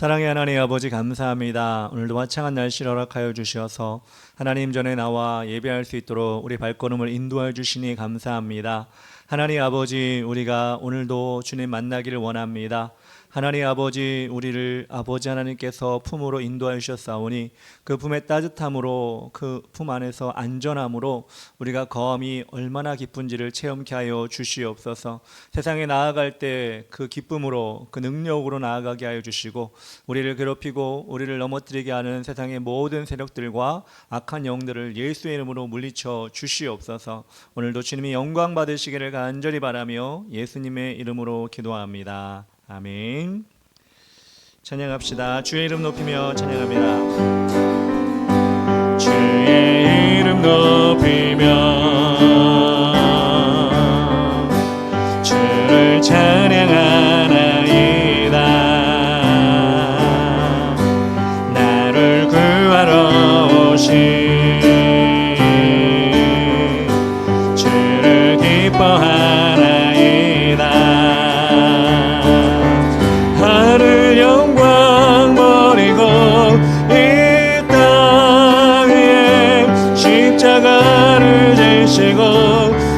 사랑의 하나님 아버지 감사합니다. 오늘도 화창한 날씨를 허락하여 주셔서 하나님 전에 나와 예배할 수 있도록 우리 발걸음을 인도하여 주시니 감사합니다. 하나님 아버지, 우리가 오늘도 주님 만나기를 원합니다. 하나님 아버지, 우리를 아버지 하나님께서 품으로 인도하여 주셨사오니 그 품의 따뜻함으로, 그 품 안에서 안전함으로 우리가 거함이 얼마나 기쁜지를 체험케 하여 주시옵소서. 세상에 나아갈 때 그 기쁨으로, 그 능력으로 나아가게 하여 주시고, 우리를 괴롭히고 우리를 넘어뜨리게 하는 세상의 모든 세력들과 악한 영들을 예수의 이름으로 물리쳐 주시옵소서. 오늘도 주님이 영광 받으시기를 간절히 바라며 예수님의 이름으로 기도합니다. 아멘. 찬양합시다. 주의 이름 높이며 찬양합니다. 주의 이름 높이며 주를 찬양하나이다. 나를 구하러 오신 주를 기뻐하나이다. 하늘 영광 버리고 이 땅 위에 십자가를 지시고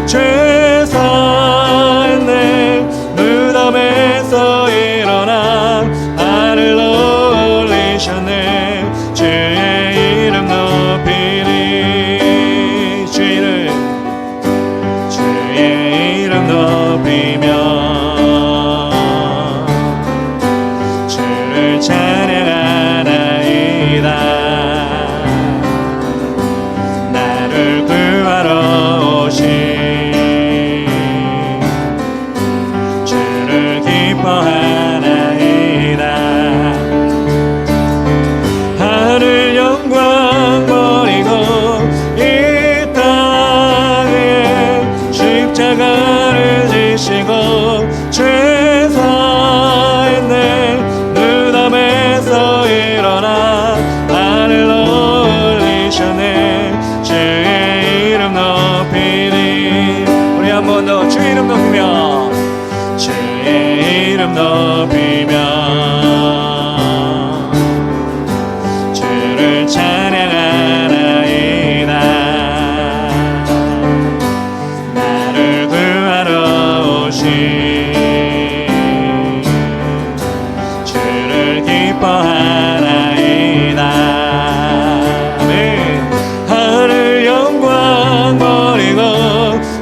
죄 사했네. 무덤에서 일어나 하늘 올리셨네. 주의 이름 높이리. 주의 이름 높이며 찬양하나이다. 나를 구하러 오신 주를 기뻐하나이다. 하늘 영광 버리고 이 땅에 십자가를 지시고 죄 사했네. 무덤에서 일어나 하늘 올리셨네. 주의 이름 높이리. 우리 한 번 더 주의 이름 높이며 주의 이름 높이며 주를 찬양하나이다. 나를 구하러 오신 기뻐하나이다. 아멘. 하늘 영광 버리고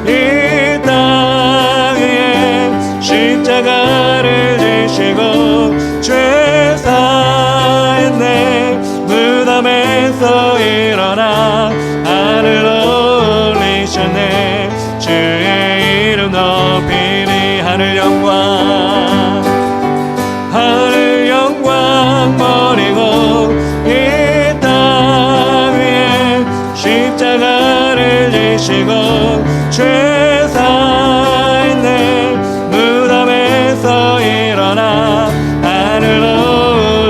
이 땅 위에 십자가를 지시고 죄 사했네. 무덤에서 일어나 하늘 올리셨네. 주의 이름 높이리. 하늘 영광 버리고 이 땅 위에 십자가를 지시고 죄 사했네. 무덤에서 일어나 하늘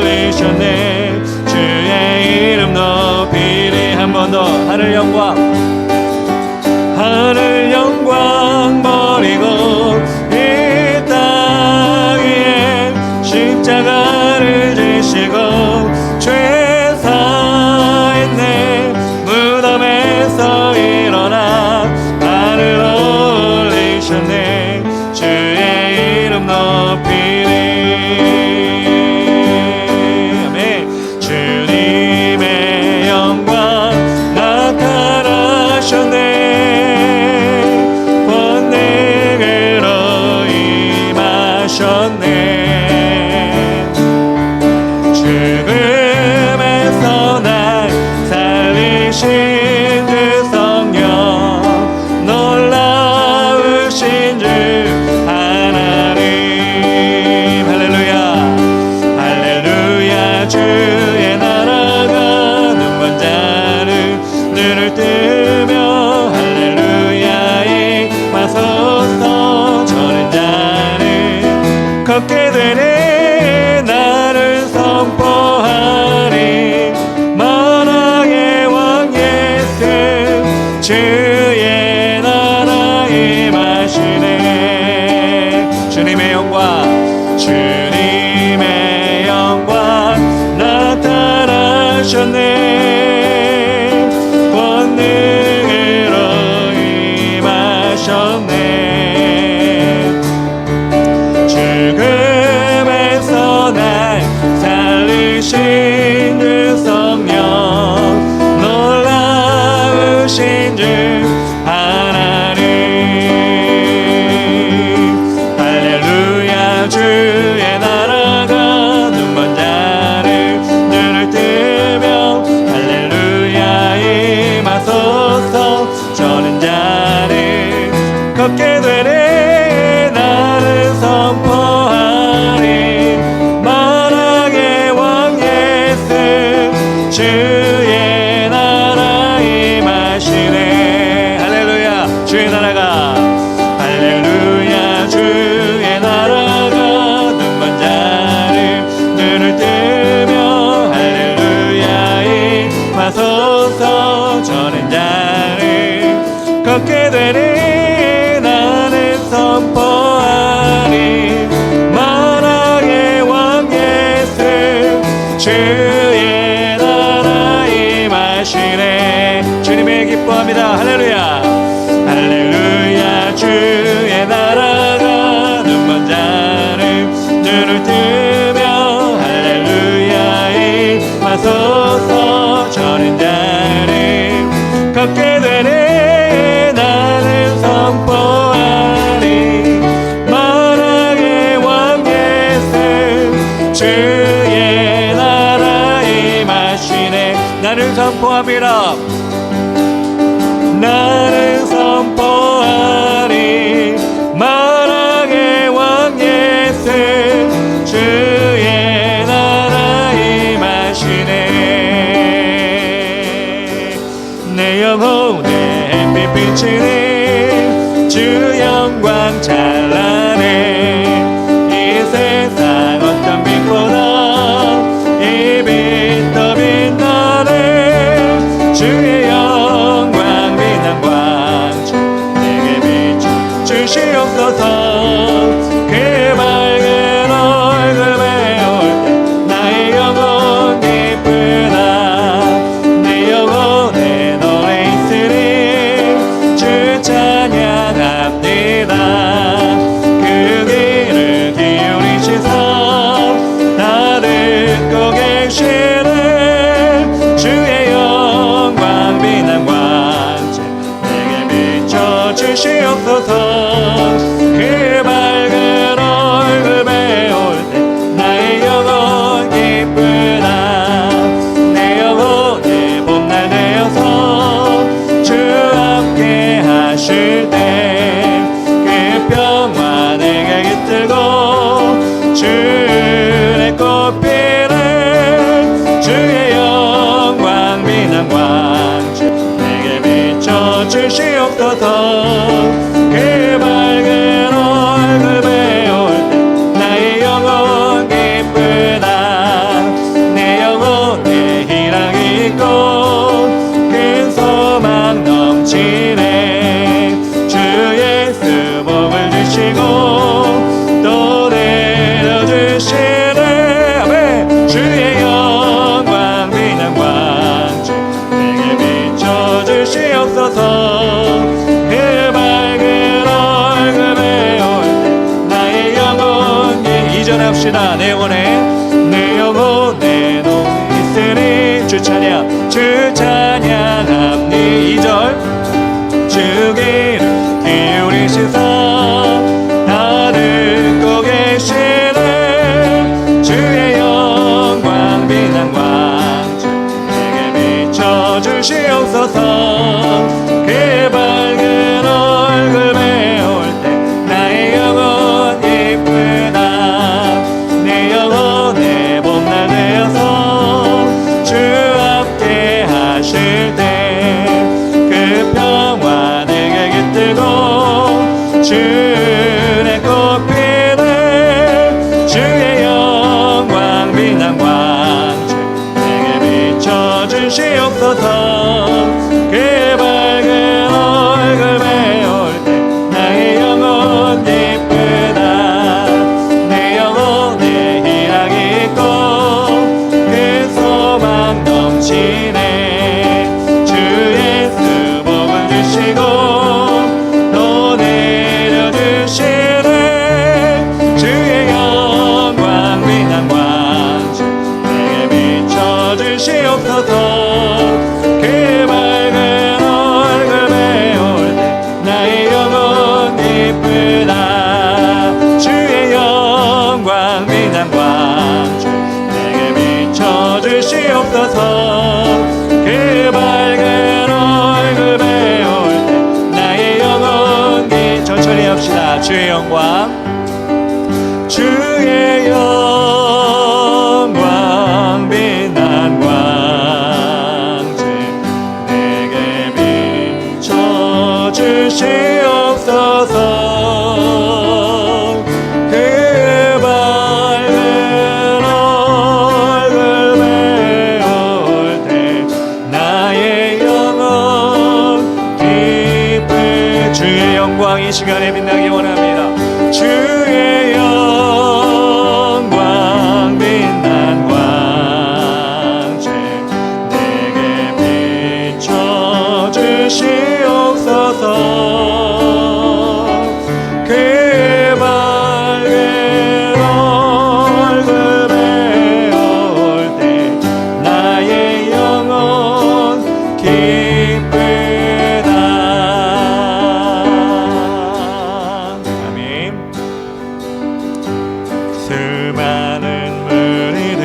올리셨네. 주의 이름 높이리. 한 번 더. 하늘 영광 버리고 이 땅 위에 십자가를 지시고 죄 사했네. 무덤에서 일어나 하늘 올리셨네. 주의 이름 높이리. 아멘. 주님의 영광 나타나셨네. 번능으로 임하셨네. 죽음에서 날 살리신 주 성령, 놀라우신 주 하나님. 할렐루야 할렐루야. 주의 나라가 눈먼 자를 눈을 뜨며 할렐루야 임하소서. 저는 자를 걷게 되네. 나를 선포하리. 만왕의 왕 예수 주의 나라 임하시네. 주님의 영광 주님의 영광 주셨네. 권능으로 임하셨네. 죽음에서 날 살리신 주 성령, 놀라우신 주 하나님. 할렐루야. 주의 나라가 눈먼 자를 눈을 뜨며 할렐루야 임하소서. 저는 자를 걷게 되네. 나는 선포하리 만왕의 왕 예수. 주의 나라 임하시네. 할렐루야. 주의 나라가, 할렐루야. 주의 나라가 눈먼 자를 눈을 뜨며 할렐루야 임하소서. 저는 자를 걷게 되니 나는 선포하리 만왕의 왕 예수. 주의 나라 임하시네. 주님의 기뻐합니다. 할렐루야. 할렐루야. 주의 나라가 눈먼 자를 눈을 뜨며 할렐루야 임하소서. 저는 자를 걷게 되네. 나는 선포하리 만왕의 왕 예수. 주의 나라 임하시네. 나는 선포합니다. 나는 선포하리 만왕의 왕 예수. 주의 나라 임하시네. 내 영혼에 햇빛 비치니 주 영광 찬란해. 이 세상 어떤 빛보다 이 빛 더 빛나네. 주의 영광 빛난 광채 내게 비춰 주시옵소서. 그 밝은 얼굴 배울 때 나의 영혼 기쁘다. 내 영혼에 노래 있으리 주 찬양합니다. 그 귀를 기울이시서 다 듣고 계시네. 주의 영광 빛난 광채 내게 비춰 주시옵소서. 그 밝은 얼굴 배울 때 나의 영혼 기쁘다. 내 영혼의 봄날 되어서 주 함께 하실 때 그 평화 내게 깃들고 주의 꽃피는 주의 영광 빛난 광채 내게 비춰 주시옵소서. 그 밝은 얼굴 배울 때 나의 영혼 기쁘다. 내 영혼에 희락이 있고 큰 소망 넘치네. 주 예수 복을 주시고 또 내려주시네. 아멘. 주의 영광 빛난 광채 내게 비춰 주시옵소서. 그 밝은 얼굴 배울 때 나의 영혼이 이전합시다. 내 영혼에 노 있으니 주 찬양 주 찬양합니. 2절 주 귀를 기울이시사 다 듣고 계시네. 주의 영광 빛난 광채 내게 비춰 주시옵소서. 그 밝은 얼굴 배울 때 나의 영혼 기쁘다. 내 영혼의 봄날 되어서 주 함께 하실 주시옵소서. 그 밝은 얼굴에 올 때 나의 영혼 기쁘다. 주의 영광 빛난 광주 내게 비춰주시옵소서. 그 밝은 얼굴에 올 때 나의 영혼 천천히 합시다. 주의 영광 주의 영광 빛난 광채 내게 비춰주시옵소서. 그 밝은 얼굴에 올 때 나의 영혼 기쁘. 주의 영광 이 시간에 빛나기 원합니다. 주의 영광 빛난 광채 내게 비춰주시옵소서. 그 밝은 얼굴에 올 때 나의 영혼 기쁘다. 수많은 무리들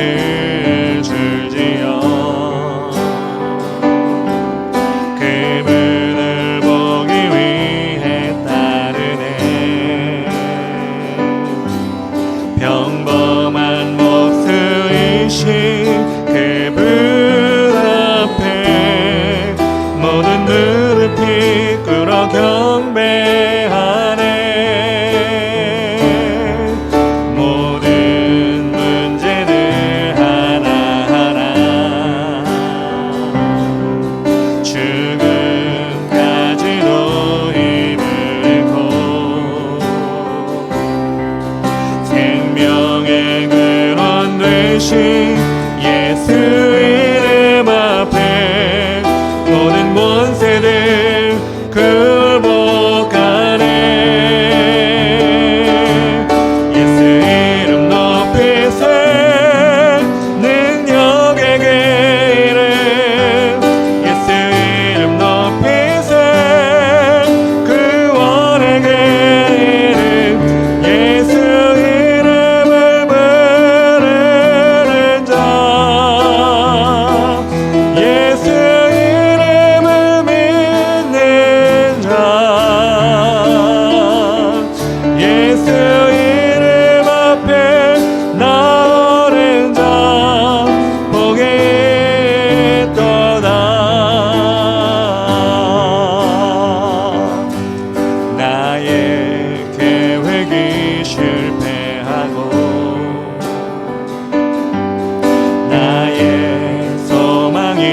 줄지어 그분을 보기 위해 따르네. 평범한 목수이신 그분 앞에 모든 무릎이 꿇어 경배하네. 예수 이름 앞에 모든 권세들 굴복하네. 예수 이름 높이세 능력의 그 이름. 예수 이름 높이세 구원의 그 이름. 예수 이름을 부르는 자 예수 이름을 믿는 자 예수 이름 앞에 나오는 자 복이 있도다. 나의 계획이 실패하고 나의 소망이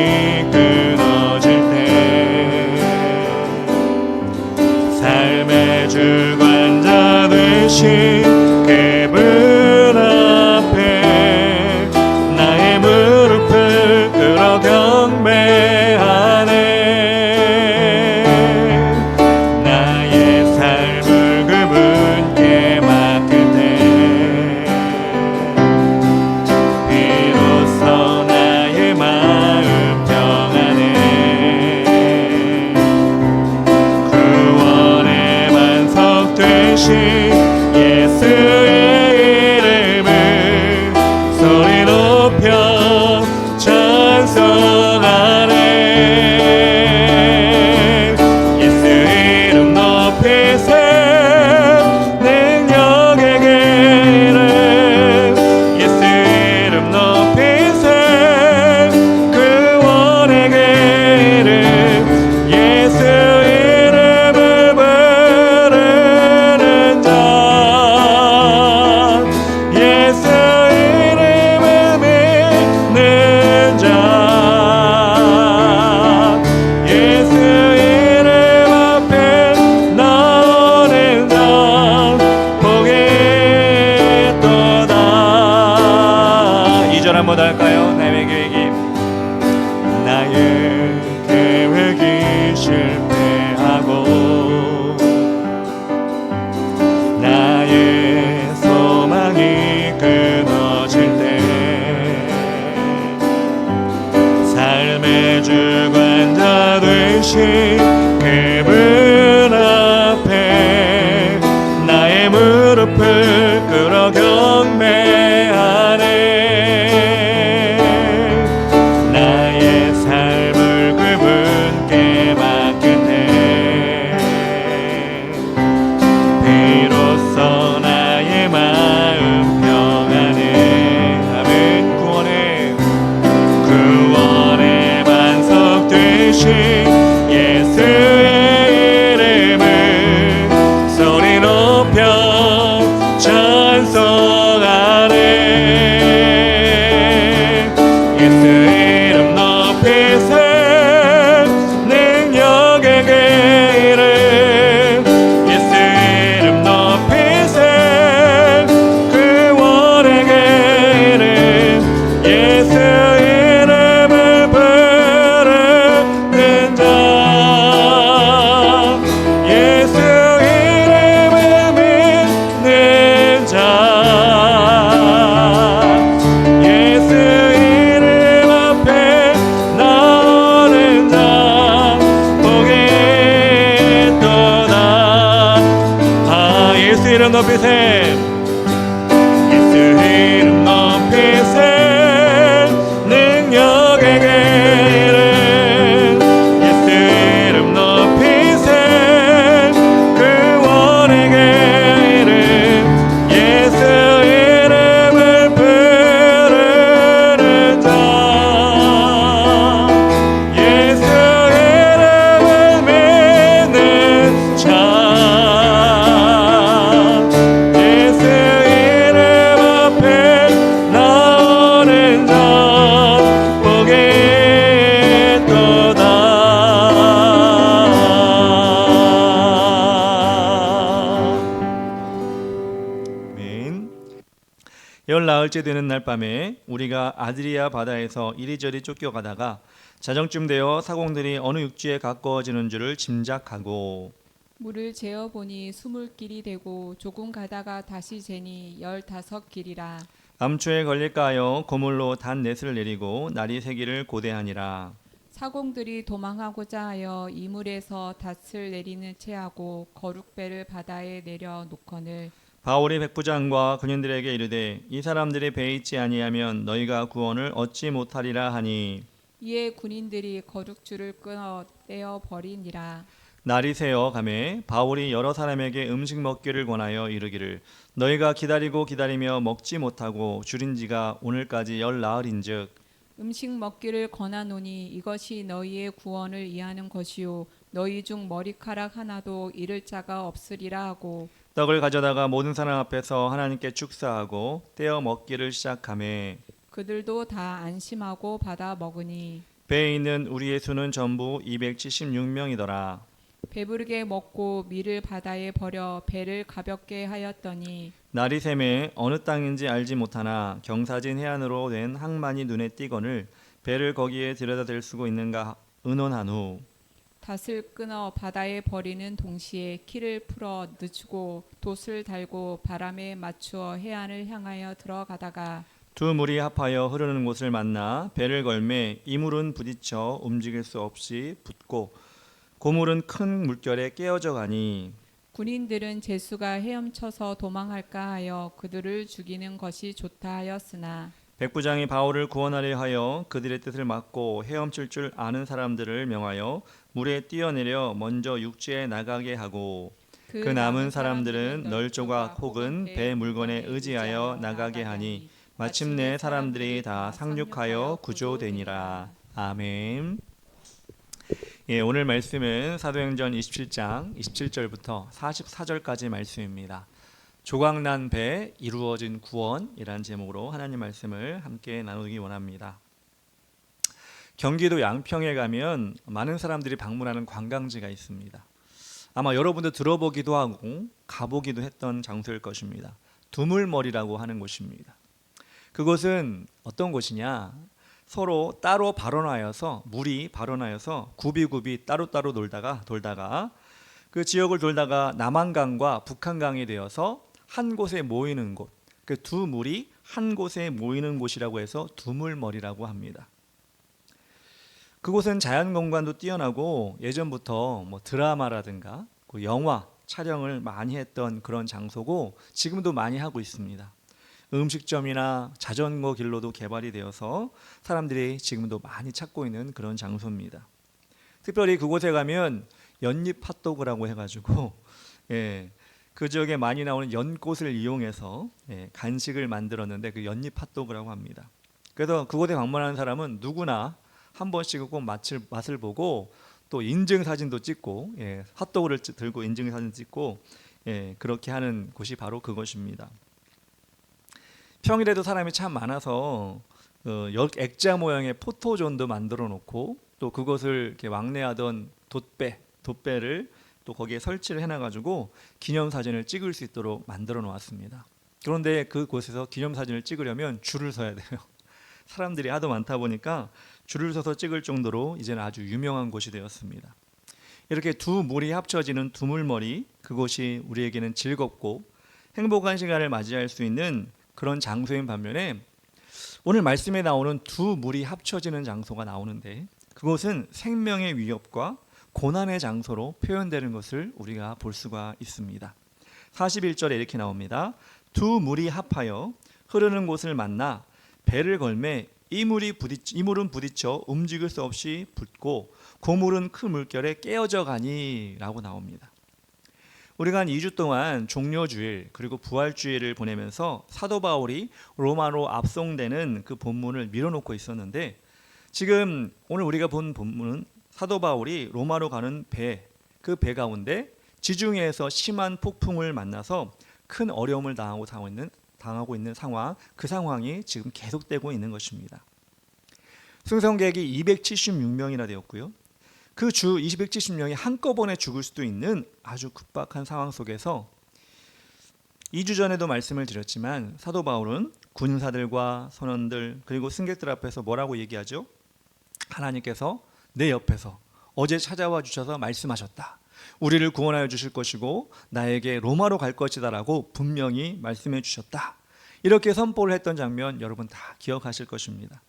끊어질 때 삶의 주관자 되신 그분 앞에 나의 무릎을 꿇어 경배하네. 나의 삶을 그분께 맡길 때 비로소 나의 마음 평안해. 구원의 반석 되신 예수의 이름을 소리 높여 찬송하네. 예수 이름 높이세 능력의 그 이름. 예수 이름 높이세 구원의 그 이름. 예수 이름을 부르는 자 예수 이름을 믿는 자 예수 이름 앞에 나오는 자 복이 있도다. 2절 한번 더 할까요? 나의 계획이 실패하고 나의 소망이 끊어질 때 삶의 주관자 되신 그분 앞에 나의 무릎을 꿇어 경배하네. 나의 삶을 그분께 맡겼네. 비로소 나의 마음 평안해. 아멘. 구원의 반석 되신 예수의 이름을 소리 높여 찬송하네. 예수 이름 높이세. 능력의 그 이름. 예수 이름 높이세. 구원의 그 이름. 예수 이름을 부르는 자. 예수 이름을 믿는 자. 예수 이름 앞에 나오는 자 복이 있도다. 예수 이름 높이세. 예수 이름 높이세. 능력의 그 이름. 예수 이름 높이세. 구원의 그 이름. 예수 이름을 부르는 자. 예수 이름을 믿는 자. 예수 이름 앞에 나오는 자 복이 있도다. 아멘. 열 나흘째 되는 날 밤에 우리가 아드리아 바다에서 이리저리 쫓겨가다가 자정쯤 되어 사공들이 어느 육지에 가까워지는 줄을 짐작하고 물을 재어 보니 20길이 되고 조금 가다가 다시 재니 15길이라. 암초에 걸릴까 하여 고물로 단 넷을 내리고 날이 새기를 고대하니라. 사공들이 도망하고자 하여 이물에서 닷을 내리는 채하고 거룩배를 바다에 내려 놓거늘. 바울이 백부장과 근현들에게 이르되 이 사람들이 배에 있지 아니하면 너희가 구원을 얻지 못하리라 하니 이에 군인들이 거룩줄을 끊어 떼어 버리니라. 날이 새어 가매 바울이 여러 사람에게 음식 먹기를 권하여 이르기를 너희가 기다리고 기다리며 먹지 못하고 줄인 지가 오늘까지 열 나흘인즉 음식 먹기를 권하노니 이것이 너희의 구원을 이하는 것이요 너희 중 머리카락 하나도 잃을 자가 없으리라 하고 떡을 가져다가 모든 사람 앞에서 하나님께 축사하고 떼어 먹기를 시작하매 그들도 다 안심하고 받아 먹으니 배에 있는 우리의 수는 전부 276명이더라. 배부르게 먹고 밀을 바다에 버려 배를 가볍게 하였더니 날이 새매 어느 땅인지 알지 못하나 경사진 해안으로 된 항만이 눈에 띄거늘 배를 거기에 들여다댈 수 있는가 의논한 후 닷을 끊어 바다에 버리는 동시에 키를 풀어 늦추고 돛을 달고 바람에 맞추어 해안을 향하여 들어가다가 두 물이 합하여 흐르는 곳을 만나 배를 걸매 이 물은 부딪혀 움직일 수 없이 붙고 고물은 큰 물결에 깨어져 가니 군인들은 제수가 헤엄쳐서 도망할까 하여 그들을 죽이는 것이 좋다 하였으나 백부장이 바울을 구원하려 하여 그들의 뜻을 막고 헤엄칠 줄 아는 사람들을 명하여 물에 뛰어내려 먼저 육지에 나가게 하고 그 남은 사람들은 널조각 혹은 배 물건에 의지하여 나가게 하니 마침내 사람들이 다 상륙하여 구조되니라. 아멘. 오늘 말씀은 사도행전 27장 27절부터 44절까지 말씀입니다. 조각난 배 이루어진 구원이라는 제목으로 하나님 말씀을 함께 나누기 원합니다. 경기도 양평에 가면 많은 사람들이 방문하는 관광지가 있습니다. 아마 여러분도 들어보기도 하고 가보기도 했던 장소일 것입니다. 두물머리라고 하는 곳입니다. 그곳은 어떤 곳이냐? 서로 따로 발원하여서 물이 발원하여서 굽이굽이 따로따로 돌다가 그 지역을 돌다가 남한강과 북한강이 되어서 한 곳에 모이는 곳, 그 두 물이 한 곳에 모이는 곳이라고 해서 두물머리라고 합니다. 그곳은 자연 공간도 뛰어나고 예전부터 뭐 드라마라든가 그 영화 촬영을 많이 했던 그런 장소고 지금도 많이 하고 있습니다. 음식점이나 자전거 길로도 개발이 되어서 사람들이 지금도 많이 찾고 있는 그런 장소입니다. 특별히 그곳에 가면 연잎 핫도그라고 해가지고 그 지역에 많이 나오는 연꽃을 이용해서 간식을 만들었는데 그 연잎 핫도그라고 합니다. 그래서 그곳에 방문하는 사람은 누구나 한 번씩은 꼭 맛을 보고 또 인증 사진도 찍고 핫도그를 들고 인증 사진 찍고 그렇게 하는 곳이 바로 그것입니다. 평일에도 사람이 참 많아서 액자 모양의 포토존도 만들어 놓고 또 그것을 이렇게 왕래하던 돛배를 또 거기에 설치를 해놔가지고 기념사진을 찍을 수 있도록 만들어 놓았습니다. 그런데 그곳에서 기념사진을 찍으려면 줄을 서야 돼요. 사람들이 하도 많다 보니까 줄을 서서 찍을 정도로 이제는 아주 유명한 곳이 되었습니다. 이렇게 두 물이 합쳐지는 두물머리, 그곳이 우리에게는 즐겁고 행복한 시간을 맞이할 수 있는 그런 장소인 반면에 오늘 말씀에 나오는 두 물이 합쳐지는 장소가 나오는데 그곳은 생명의 위협과 고난의 장소로 표현되는 것을 우리가 볼 수가 있습니다. 41절에 이렇게 나옵니다. 두 물이 합하여 흐르는 곳을 만나 배를 걸매 이 물은 부딪혀 움직일 수 없이 붙고 고물은 큰 물결에 깨어져 가니 라고 나옵니다. 우리가 한 2주 동안 종려주일 그리고 부활주일을 보내면서 사도 바울이 로마로 압송되는 그 본문을 밀어놓고 있었는데 지금 오늘 우리가 본 본문은 사도 바울이 로마로 가는 그 배 가운데 지중해에서 심한 폭풍을 만나서 큰 어려움을 당하고 있는 상황, 그 상황이 지금 계속되고 있는 것입니다. 승선객이 276명이나 되었고요. 그 270명이 한꺼번에 죽을 수도 있는 아주 급박한 상황 속에서 2주 전에도 말씀을 드렸지만 사도 바울은 군사들과 선원들 그리고 승객들 앞에서 뭐라고 얘기하죠? 하나님께서 내 옆에서 어제 찾아와 주셔서 말씀하셨다. 우리를 구원하여 주실 것이고 나에게 로마로 갈 것이다 라고 분명히 말씀해 주셨다. 이렇게 선포를 했던 장면 여러분 다 기억하실 것입니다.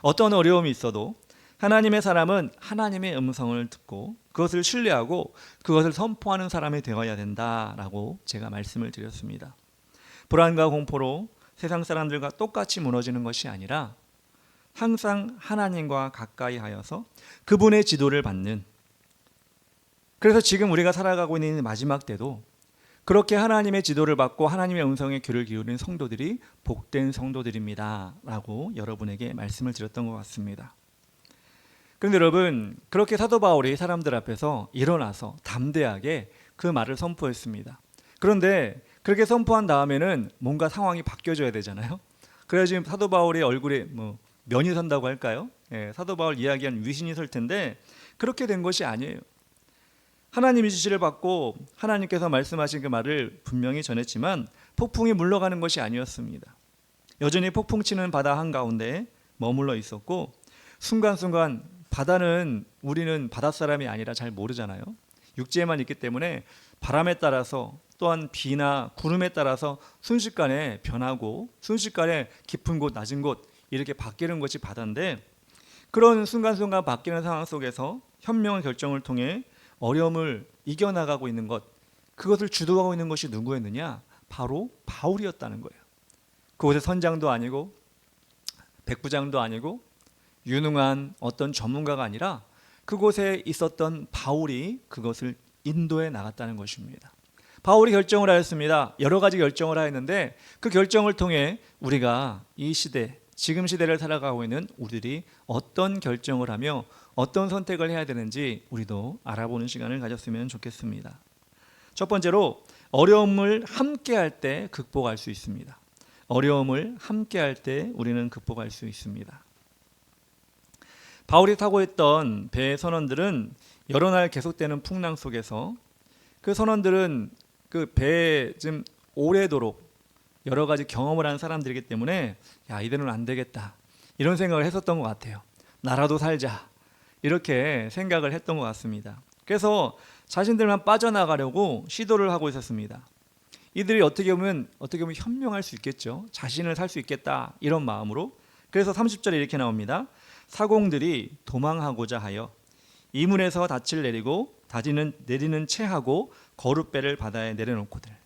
어떤 어려움이 있어도 하나님의 사람은 하나님의 음성을 듣고 그것을 신뢰하고 그것을 선포하는 사람이 되어야 된다라고 제가 말씀을 드렸습니다. 불안과 공포로 세상 사람들과 똑같이 무너지는 것이 아니라 항상 하나님과 가까이 하여서 그분의 지도를 받는, 그래서 지금 우리가 살아가고 있는 마지막 때도 그렇게 하나님의 지도를 받고 하나님의 음성에 귀를 기울이는 성도들이 복된 성도들입니다 라고 여러분에게 말씀을 드렸던 것 같습니다. 그런데 여러분, 그렇게 사도 바울이 사람들 앞에서 일어나서 담대하게 그 말을 선포했습니다. 그런데 그렇게 선포한 다음에는 뭔가 상황이 바뀌어져야 되잖아요. 그래서 지금 사도 바울의 얼굴에 면이 선다고 할까요? 사도 바울 이야기한 위신이 설 텐데 그렇게 된 것이 아니에요. 하나님의 지시를 받고 하나님께서 말씀하신 그 말을 분명히 전했지만 폭풍이 물러가는 것이 아니었습니다. 여전히 폭풍치는 바다 한가운데 머물러 있었고 순간순간 바다는 우리는 바닷사람이 아니라 잘 모르잖아요. 육지에만 있기 때문에 바람에 따라서 또한 비나 구름에 따라서 순식간에 변하고 순식간에 깊은 곳 낮은 곳 이렇게 바뀌는 것이 바다인데 그런 순간순간 바뀌는 상황 속에서 현명한 결정을 통해 어려움을 이겨나가고 있는 것, 그것을 주도하고 있는 것이 누구였느냐? 바로 바울이었다는 거예요. 그곳의 선장도 아니고 백부장도 아니고 유능한 어떤 전문가가 아니라 그곳에 있었던 바울이 그것을 인도해 나갔다는 것입니다. 바울이 결정을 하였습니다. 여러 가지 결정을 하였는데 그 결정을 통해 우리가 이 시대, 지금 시대를 살아가고 있는 우리들이 어떤 결정을 하며 어떤 선택을 해야 되는지 우리도 알아보는 시간을 가졌으면 좋겠습니다. 첫 번째로 어려움을 함께 할 때 극복할 수 있습니다. 어려움을 함께 할 때 우리는 극복할 수 있습니다. 바울이 타고 있던 배의 선원들은 여러 날 계속되는 풍랑 속에서 그 선원들은 그 배에 좀 오래도록 여러 가지 경험을 한 사람들이기 때문에 야, 이대로는 안 되겠다 이런 생각을 했었던 것 같아요. 나라도 살자 이렇게 생각을 했던 것 같습니다. 그래서 자신들만 빠져나가려고 시도를 하고 있었습니다. 이들이 어떻게 보면 현명할 수 있겠죠. 자신을 살 수 있겠다 이런 마음으로. 그래서 30절에 이렇게 나옵니다. 사공들이 도망하고자 하여 이문에서 닻을 내리는 채하고 거룻배를 바다에 내려놓거늘.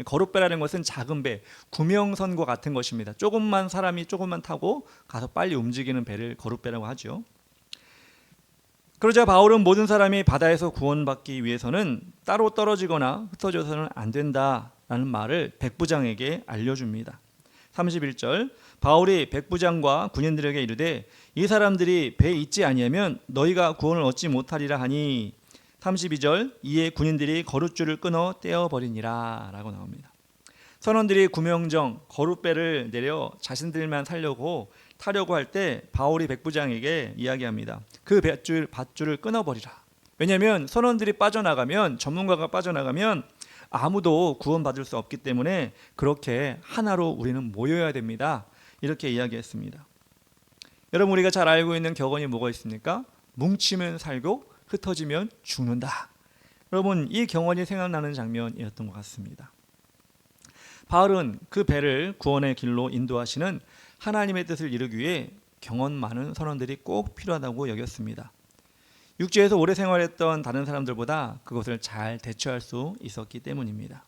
거룻배라는 것은 작은 배, 구명선과 같은 것입니다. 사람이 조금만 타고 가서 빨리 움직이는 배를 거룻배라고 하죠. 그러자 바울은 모든 사람이 바다에서 구원받기 위해서는 따로 떨어지거나 흩어져서는 안 된다라는 말을 백부장에게 알려줍니다. 31절, 바울이 백부장과 군인들에게 이르되 이 사람들이 배에 있지 아니하면 너희가 구원을 얻지 못하리라 하니, 32절, 이에 군인들이 거룻줄을 끊어 떼어버리니라 라고 나옵니다. 선원들이 구명정 거룻배를 내려 자신들만 타려고 할 때 바울이 백부장에게 이야기합니다. 그 밧줄을 끊어버리라. 왜냐하면 선원들이 빠져나가면, 전문가가 빠져나가면 아무도 구원받을 수 없기 때문에 그렇게 하나로 우리는 모여야 됩니다. 이렇게 이야기했습니다. 여러분, 우리가 잘 알고 있는 격언이 뭐가 있습니까? 뭉치면 살고 흩어지면 죽는다. 여러분, 이 격언이 생각나는 장면이었던 것 같습니다. 바울은 그 배를 구원의 길로 인도하시는 하나님의 뜻을 이루기 위해 경험 많은 선원들이 꼭 필요하다고 여겼습니다. 육지에서 오래 생활했던 다른 사람들보다 그것을 잘 대처할 수 있었기 때문입니다.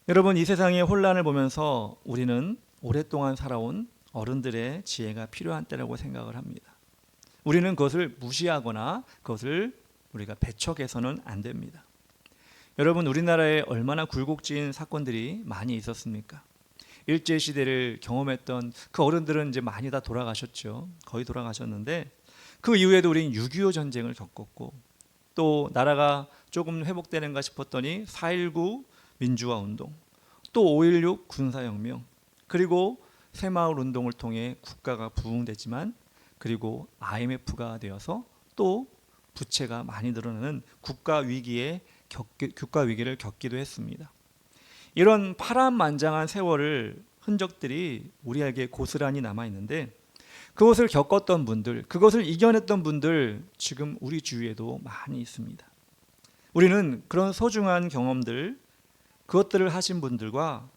여러분, 이 세상의 혼란을 보면서 우리는 오랫동안 살아온 어른들의 지혜가 필요한 때라고 생각을 합니다. 우리는 그것을 무시하거나 그것을 우리가 배척해서는 안 됩니다. 여러분, 우리나라에 얼마나 굴곡진 사건들이 많이 있었습니까? 일제시대를 경험했던 그 어른들은 이제 많이 다 돌아가셨죠. 거의 돌아가셨는데 그 이후에도 우리는 6.25 전쟁을 겪었고, 또 나라가 조금 회복되는가 싶었더니 4.19 민주화운동, 또 5.16 군사혁명, 그리고 새마을 운동을 통해 국가가 부흥되지만, 그리고 IMF가 되어서 또 부채가 많이 늘어나는 국가 위기를 겪기도 했습니다. 이런 파란만장한 세월을 흔적들이 우리에게 고스란히 남아있는데, 그것을 겪었던 분들, 그것을 이겨냈던 분들 지금 우리 주위에도 많이 있습니다. 우리는 그런 소중한 경험들, 그것들을 하신 분들과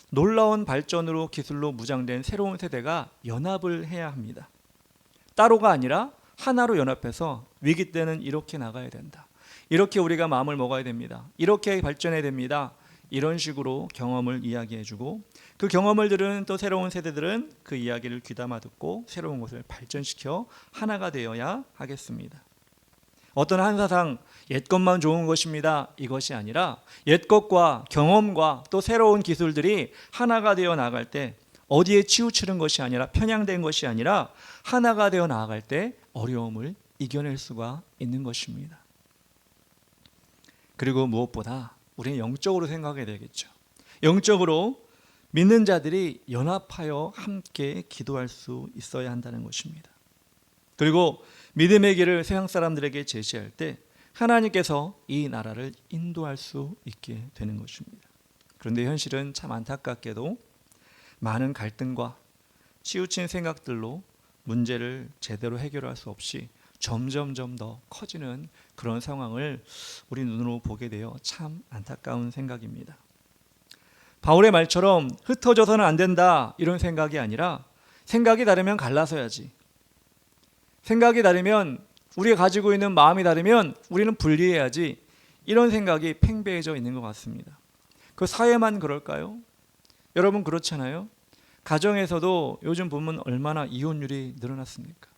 놀라운 발전으로 기술로 무장된 새로운 세대가 연합을 해야 합니다. 따로가 아니라 하나로 연합해서 위기 때는 이렇게 나가야 된다. 이렇게 우리가 마음을 먹어야 됩니다. 이렇게 발전해야 됩니다. 이런 식으로 경험을 이야기해주고, 그 경험을 들은 또 새로운 세대들은 그 이야기를 귀담아 듣고 새로운 것을 발전시켜 하나가 되어야 하겠습니다. 어떤 한 사상, 옛 것만 좋은 것입니다, 이것이 아니라 옛 것과 경험과 또 새로운 기술들이 하나가 되어 나갈 때, 어디에 치우치는 것이 아니라 편향된 것이 아니라 하나가 되어 나아갈 때 어려움을 이겨낼 수가 있는 것입니다. 그리고 무엇보다 우리는 영적으로 생각해야 되겠죠. 영적으로 믿는 자들이 연합하여 함께 기도할 수 있어야 한다는 것입니다. 그리고 믿음의 길을 세상 사람들에게 제시할 때 하나님께서 이 나라를 인도할 수 있게 되는 것입니다. 그런데 현실은 참 안타깝게도 많은 갈등과 치우친 생각들로 문제를 제대로 해결할 수 없이 점점점 더 커지는 그런 상황을 우리 눈으로 보게 되어 참 안타까운 생각입니다. 바울의 말처럼 흩어져서는 안 된다, 이런 생각이 아니라 생각이 다르면 갈라서야지. 생각이 다르면, 우리가 가지고 있는 마음이 다르면 우리는 분리해야지, 이런 생각이 팽배해져 있는 것 같습니다. 그 사회만 그럴까요? 여러분, 그렇잖아요. 가정에서도 요즘 보면 얼마나 이혼율이 늘어났습니까?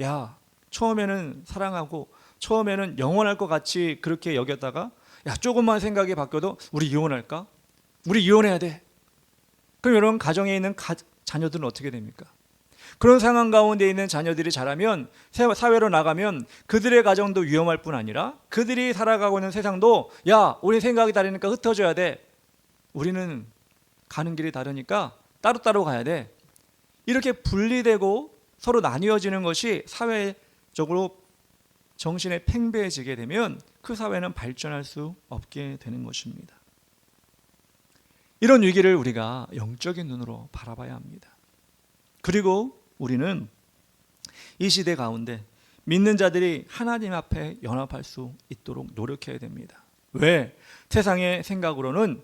야, 처음에는 사랑하고 처음에는 영원할 것 같이 그렇게 여겼다가, 야, 조금만 생각이 바뀌어도 우리 이혼할까? 우리 이혼해야 돼. 그럼 여러분, 가정에 있는 자녀들은 어떻게 됩니까? 그런 상황 가운데 있는 자녀들이 자라면, 사회로 나가면 그들의 가정도 위험할 뿐 아니라 그들이 살아가고 있는 세상도, 야, 우리 생각이 다르니까 흩어져야 돼. 우리는 가는 길이 다르니까 따로따로 가야 돼. 이렇게 분리되고 서로 나뉘어지는 것이 사회적으로 정신에 팽배해지게 되면 그 사회는 발전할 수 없게 되는 것입니다. 이런 위기를 우리가 영적인 눈으로 바라봐야 합니다. 그리고 우리는 이 시대 가운데 믿는 자들이 하나님 앞에 연합할 수 있도록 노력해야 됩니다. 왜? 세상의 생각으로는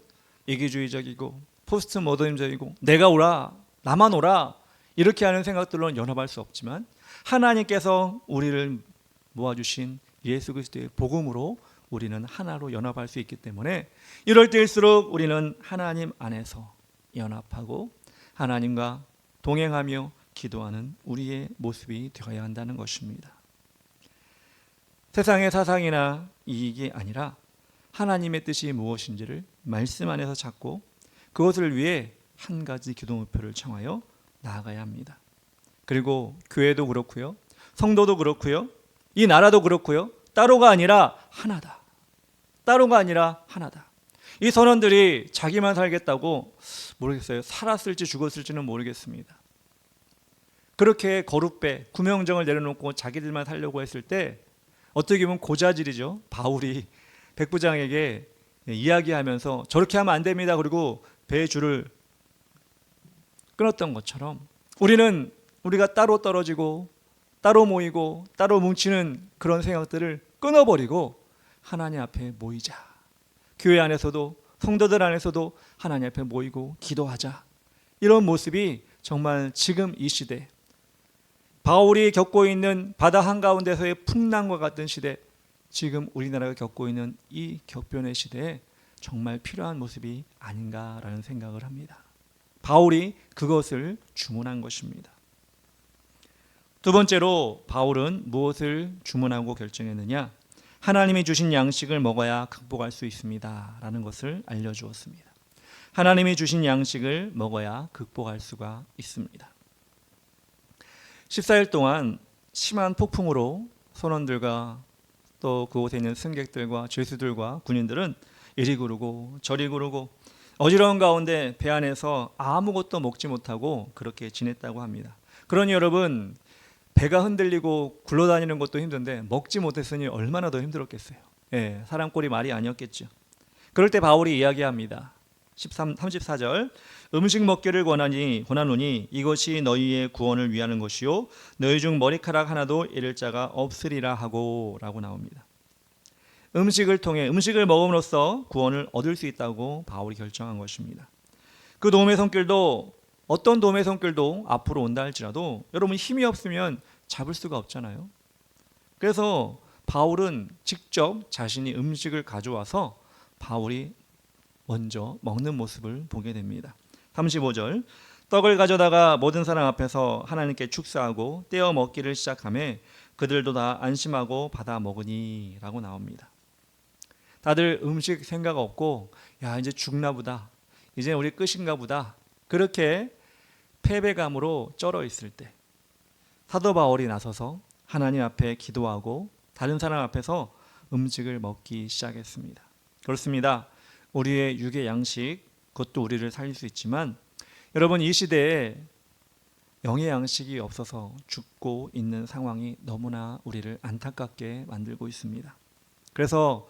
이기주의적이고 포스트 모더니즘적이고 내가 오라, 나만 오라, 이렇게 하는 생각들로는 연합할 수 없지만 하나님께서 우리를 모아주신 예수 그리스도의 복음으로 우리는 하나로 연합할 수 있기 때문에 이럴 때일수록 우리는 하나님 안에서 연합하고 하나님과 동행하며 기도하는 우리의 모습이 되어야 한다는 것입니다. 세상의 사상이나 이익이 아니라 하나님의 뜻이 무엇인지를 말씀 안에서 찾고 그것을 위해 한 가지 기도 목표를 정하여 나아가야 합니다. 그리고 교회도 그렇고요, 성도도 그렇고요, 이 나라도 그렇고요, 따로가 아니라 하나다. 따로가 아니라 하나다. 이 선원들이 자기만 살겠다고 모르겠어요. 살았을지 죽었을지는 모르겠습니다. 그렇게 거룻배 구명정을 내려놓고 자기들만 살려고 했을 때 어떻게 보면 고자질이죠. 바울이 백부장에게 이야기하면서 저렇게 하면 안 됩니다. 그리고 배의 줄을 끊었던 것처럼 우리가 따로 떨어지고 따로 모이고 따로 뭉치는 그런 생각들을 끊어버리고 하나님 앞에 모이자. 교회 안에서도 성도들 안에서도 하나님 앞에 모이고 기도하자. 이런 모습이 정말 지금 이 시대, 바울이 겪고 있는 바다 한가운데서의 풍랑과 같은 시대, 지금 우리나라가 겪고 있는 이 격변의 시대에 정말 필요한 모습이 아닌가라는 생각을 합니다. 바울이 그것을 주문한 것입니다. 두 번째로 바울은 무엇을 주문하고 결정했느냐? 하나님이 주신 양식을 먹어야 극복할 수 있습니다 라는 것을 알려주었습니다. 하나님이 주신 양식을 먹어야 극복할 수가 있습니다. 14일 동안 심한 폭풍으로 선원들과 또 그곳에 있는 승객들과 죄수들과 군인들은 이리 구르고 저리 구르고 어지러운 가운데 배 안에서 아무것도 먹지 못하고 그렇게 지냈다고 합니다. 그러니 여러분, 배가 흔들리고 굴러다니는 것도 힘든데 먹지 못했으니 얼마나 더 힘들었겠어요. 예, 사람 꼴이 말이 아니었겠죠. 그럴 때 바울이 이야기합니다. 34절, 음식 먹기를 권하노니 이것이 너희의 구원을 위하는 것이요 너희 중 머리카락 하나도 잃을 자가 없으리라 하고 라고 나옵니다. 음식을 통해 음식을 먹음으로써 구원을 얻을 수 있다고 바울이 결정한 것입니다. 그 도움의 손길도 어떤 도움의 손길도 앞으로 온다 할지라도 여러분 힘이 없으면 잡을 수가 없잖아요. 그래서 바울은 직접 자신이 음식을 가져와서 바울이 먼저 먹는 모습을 보게 됩니다. 35절, 떡을 가져다가 모든 사람 앞에서 하나님께 축사하고 떼어 먹기를 시작하며 그들도 다 안심하고 받아 먹으니 라고 나옵니다. 다들 음식 생각 없고 야 이제 죽나 보다, 이제 우리 끝인가 보다, 그렇게 패배감으로 쩔어 있을 때 사도 바울이 나서서 하나님 앞에 기도하고 다른 사람 앞에서 음식을 먹기 시작했습니다. 그렇습니다. 우리의 육의 양식, 그것도 우리를 살릴 수 있지만 여러분, 이 시대에 영의 양식이 없어서 죽고 있는 상황이 너무나 우리를 안타깝게 만들고 있습니다. 그래서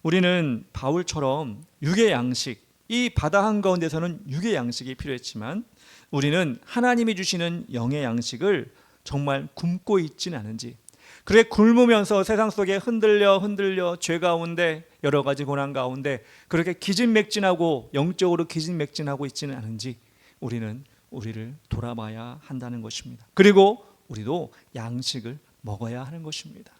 우리는 바울처럼 육의 양식, 이 바다 한가운데서는 육의 양식이 필요했지만 우리는 하나님이 주시는 영의 양식을 정말 굶고 있지는 않은지, 그렇게 굶으면서 세상 속에 흔들려 죄 가운데 여러 가지 고난 가운데 그렇게 기진맥진하고 영적으로 기진맥진하고 있지는 않은지 우리는 우리를 돌아봐야 한다는 것입니다. 그리고 우리도 양식을 먹어야 하는 것입니다.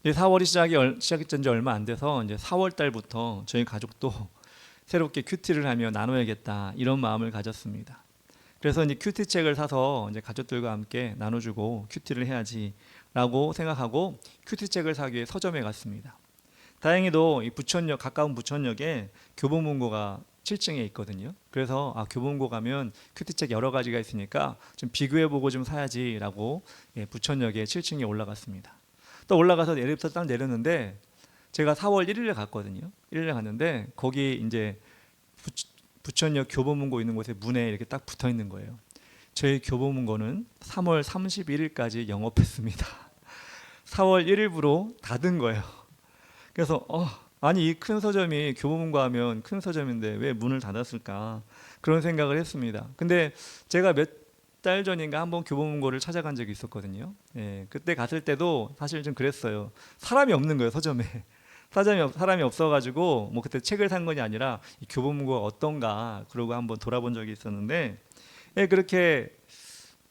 4월이 시작된 지 얼마 안 돼서 이제 4월 달부터 저희 가족도 새롭게 큐티를 하며 나눠야겠다 이런 마음을 가졌습니다. 그래서 이제 큐티책을 사서 이제 가족들과 함께 나눠주고 큐티를 해야지라고 생각하고 큐티책을 사기 위해 서점에 갔습니다. 다행히도 이 부천역, 가까운 부천역에 교보문고가 7층에 있거든요. 그래서 교보문고 가면 큐티책 여러 가지가 있으니까 좀 비교해보고 좀 사야지라고 부천역에 7층에 올라갔습니다. 또 올라가서 엘리베이터 딱 내렸는데 제가 4월 1일에 갔거든요. 1일에 갔는데 거기 이제 부천역 교보문고 있는 곳에 문에 이렇게 딱 붙어 있는 거예요. 저희 교보문고는 3월 31일까지 영업했습니다. 4월 1일부로 닫은 거예요. 그래서 아니 이 큰 서점이 교보문고 하면 큰 서점인데 왜 문을 닫았을까 그런 생각을 했습니다. 근데 제가 몇 달 전인가 한번 교보문고를 찾아간 적이 있었거든요. 그때 갔을 때도 사실 좀 그랬어요. 사람이 없는 거예요, 서점에. 사람이 없어가지고 뭐 그때 책을 산 건이 아니라 이 교보문고가 어떤가 그러고 한번 돌아본 적이 있었는데, 예, 그렇게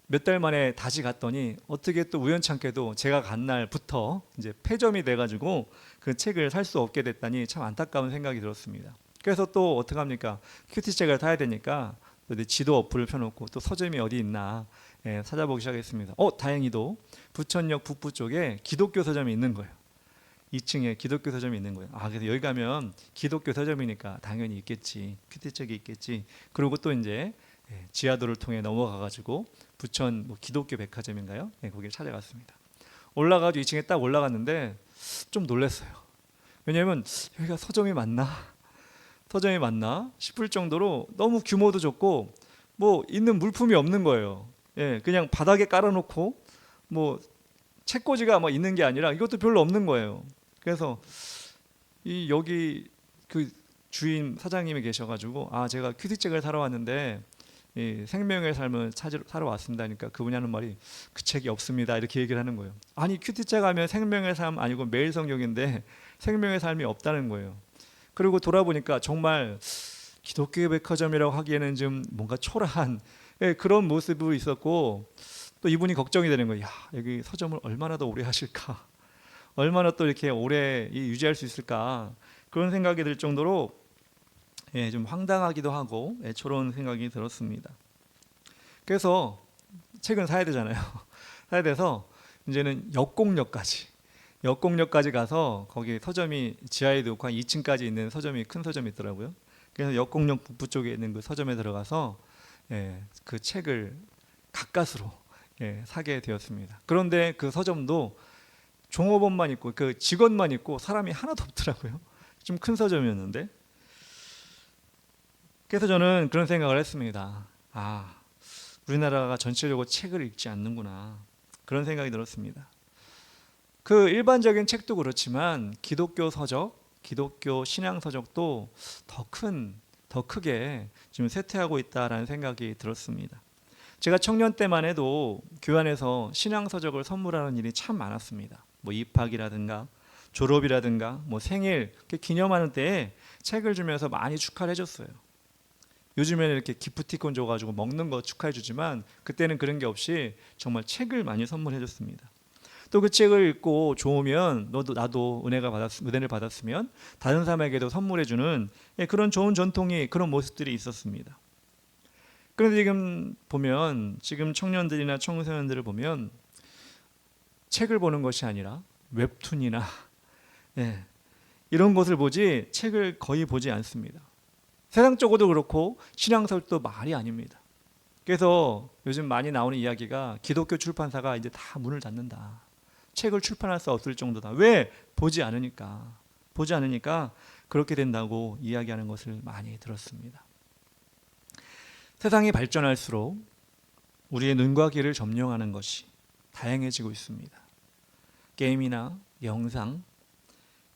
몇 달 만에 다시 갔더니 어떻게 또 우연찮게도 제가 간 날부터 이제 폐점이 돼가지고 그 책을 살 수 없게 됐다니 참 안타까운 생각이 들었습니다. 그래서 또 어떡합니까? 큐티책을 사야 되니까 또 이제 지도 어플을 펴놓고 또 서점이 어디 있나, 예, 찾아보기 시작했습니다. 다행히도 부천역 북부 쪽에 기독교 서점이 있는 거예요. 2층에 기독교 서점이 있는 거예요. 그래서 여기 가면 기독교 서점이니까 당연히 있겠지, 큐티책이 있겠지. 그리고 또 이제, 예, 지하도를 통해 넘어가가지고 부천 뭐 기독교 백화점인가요? 네, 거기를 찾아갔습니다. 올라가서 2층에 딱 올라갔는데 좀 놀랐어요. 왜냐하면 여기가 서점이 맞나 싶을 정도로 너무 규모도 적고 뭐 있는 물품이 없는 거예요. 예, 그냥 바닥에 깔아놓고 뭐 책꽂이가 뭐 있는 게 아니라 이것도 별로 없는 거예요. 그래서 여기 그 주인 사장님이 계셔가지고 제가 큐티책을 사러 왔는데 이 생명의 삶을 사러 왔습니다니까 그분이 하는 말이 그 책이 없습니다 이렇게 얘기를 하는 거예요. 아니 큐티책 하면 생명의 삶 아니고 매일 성경인데 생명의 삶이 없다는 거예요. 그리고 돌아보니까 정말 기독교 백화점이라고 하기에는 좀 뭔가 초라한, 예, 그런 모습이 있었고, 또 이분이 걱정이 되는 거예요. 여기 서점을 얼마나 더 오래 하실까, 얼마나 또 이렇게 오래 유지할 수 있을까, 그런 생각이 들 정도로, 예, 좀 황당하기도 하고, 예, 초라한 생각이 들었습니다. 그래서 책은 사야 되잖아요. 사야 돼서 이제는 역곡역까지 가서 거기 서점이 지하에도 있고 한 2층까지 있는 서점이, 큰 서점이 있더라고요. 그래서 역곡역 북부 쪽에 있는 그 서점에 들어가서, 예, 그 책을 가까스로, 예, 사게 되었습니다. 그런데 그 서점도 종업원만 있고 그 직원만 있고 사람이 하나도 없더라고요. 좀 큰 서점이었는데. 그래서 저는 그런 생각을 했습니다. 우리나라가 전체적으로 책을 읽지 않는구나, 그런 생각이 들었습니다. 그 일반적인 책도 그렇지만 기독교 서적, 기독교 신앙 서적도 더 크게 지금 쇠퇴하고 있다라는 생각이 들었습니다. 제가 청년 때만 해도 교회 안에서 신앙 서적을 선물하는 일이 참 많았습니다. 뭐 입학이라든가 졸업이라든가 뭐 생일 기념하는 때에 책을 주면서 많이 축하를 해줬어요. 요즘에는 이렇게 기프티콘 줘가지고 먹는 거 축하해 주지만 그때는 그런 게 없이 정말 책을 많이 선물해 줬습니다. 또 그 책을 읽고 좋으면 나도 은혜를 받았으면 다른 사람에게도 선물해 주는, 예, 그런 좋은 전통이, 그런 모습들이 있었습니다. 그런데 지금 청년들이나 청소년들을 보면 책을 보는 것이 아니라 웹툰이나, 예, 이런 것을 보지 책을 거의 보지 않습니다. 세상적으로도 그렇고 신앙설도 말이 아닙니다. 그래서 요즘 많이 나오는 이야기가 기독교 출판사가 이제 다 문을 닫는다, 책을 출판할 수 없을 정도다. 왜? 보지 않으니까 그렇게 된다고 이야기하는 것을 많이 들었습니다. 세상이 발전할수록 우리의 눈과 귀를 점령하는 것이 다양해지고 있습니다. 게임이나 영상,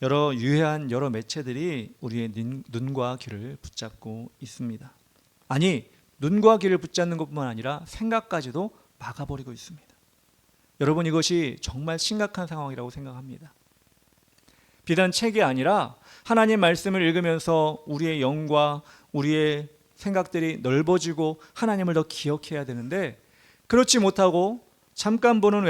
유해한 여러 매체들이 우리의 눈과 귀를 붙잡고 있습니다. 눈과 귀를 붙잡는 것뿐만 아니라 생각까지도 막아버리고 있습니다. 여러분, 이것이 정말 심각한 상황이라고 생각합니다. 비단 책이 아니라 하나님 말씀을 읽으면서 우리의 영과 우리의 생각들이 넓어지고 하나님을 더 기억해야 되는데, 그렇지 못하고 잠깐 보는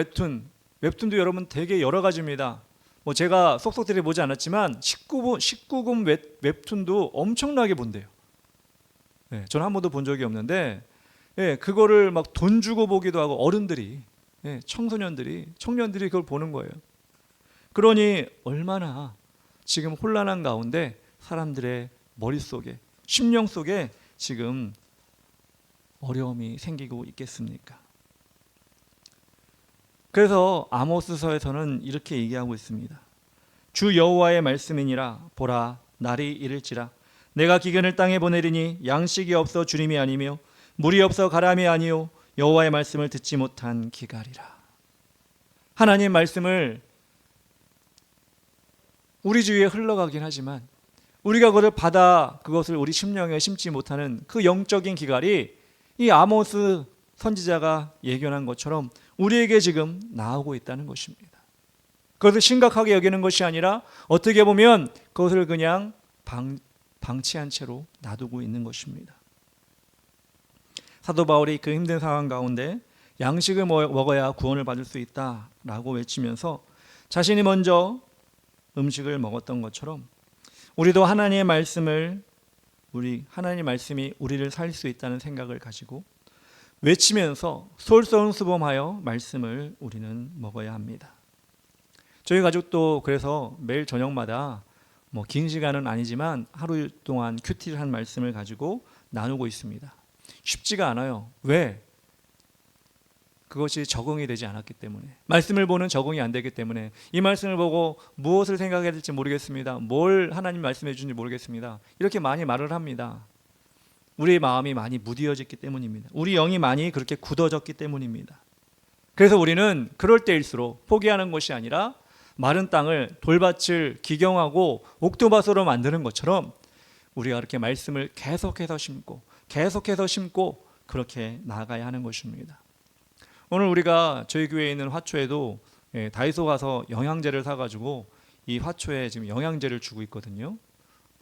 웹툰도 여러분 되게 여러 가지입니다. 뭐 제가 속속들이 보지 않았지만 19금 웹툰도 엄청나게 본대요. 네, 저는 한 번도 본 적이 없는데, 네, 그거를 막 돈 주고 보기도 하고 어른들이, 네, 청년들이 그걸 보는 거예요. 그러니 얼마나 지금 혼란한 가운데 사람들의 머릿속에, 심령 속에 지금 어려움이 생기고 있겠습니까? 그래서 아모스서에서는 이렇게 얘기하고 있습니다. 주 여호와의 말씀이니라. 보라, 날이 이를지라. 내가 기근을 땅에 보내리니 양식이 없어 주림이 아니며 물이 없어 가람이 아니요 여호와의 말씀을 듣지 못한 기갈이라. 하나님 말씀을 우리 주위에 흘러가긴 하지만 우리가 그것을 받아 그것을 우리 심령에 심지 못하는 그 영적인 기갈이 이 아모스 선지자가 예견한 것처럼 우리에게 지금 나오고 있다는 것입니다. 그것을 심각하게 여기는 것이 아니라 어떻게 보면 그것을 그냥 방치한 채로 놔두고 있는 것입니다. 사도 바울이 그 힘든 상황 가운데 양식을 먹어야 구원을 받을 수 있다라고 외치면서 자신이 먼저 음식을 먹었던 것처럼 우리도 하나님의 말씀이 우리를 살릴 수 있다는 생각을 가지고 외치면서 솔선수범하여 말씀을 우리는 먹어야 합니다. 저희 가족도 그래서 매일 저녁마다 긴 시간은 아니지만 하루 동안 큐티를 한 말씀을 가지고 나누고 있습니다. 쉽지가 않아요. 왜? 그것이 적응이 되지 않았기 때문에, 말씀을 보는 적응이 안 되기 때문에, 이 말씀을 보고 무엇을 생각해야 될지 모르겠습니다. 뭘 하나님 말씀해 주는지 모르겠습니다. 이렇게 많이 말을 합니다. 우리의 마음이 많이 무디어졌기 때문입니다. 우리 영이 많이 그렇게 굳어졌기 때문입니다. 그래서 우리는 그럴 때일수록 포기하는 것이 아니라 마른 땅을 돌밭을 기경하고 옥토밭으로 만드는 것처럼 우리가 그렇게 말씀을 계속해서 심고 그렇게 나아가야 하는 것입니다. 오늘 우리가 저희 교회에 있는 화초에도 다이소 가서 영양제를 사가지고 이 화초에 지금 영양제를 주고 있거든요.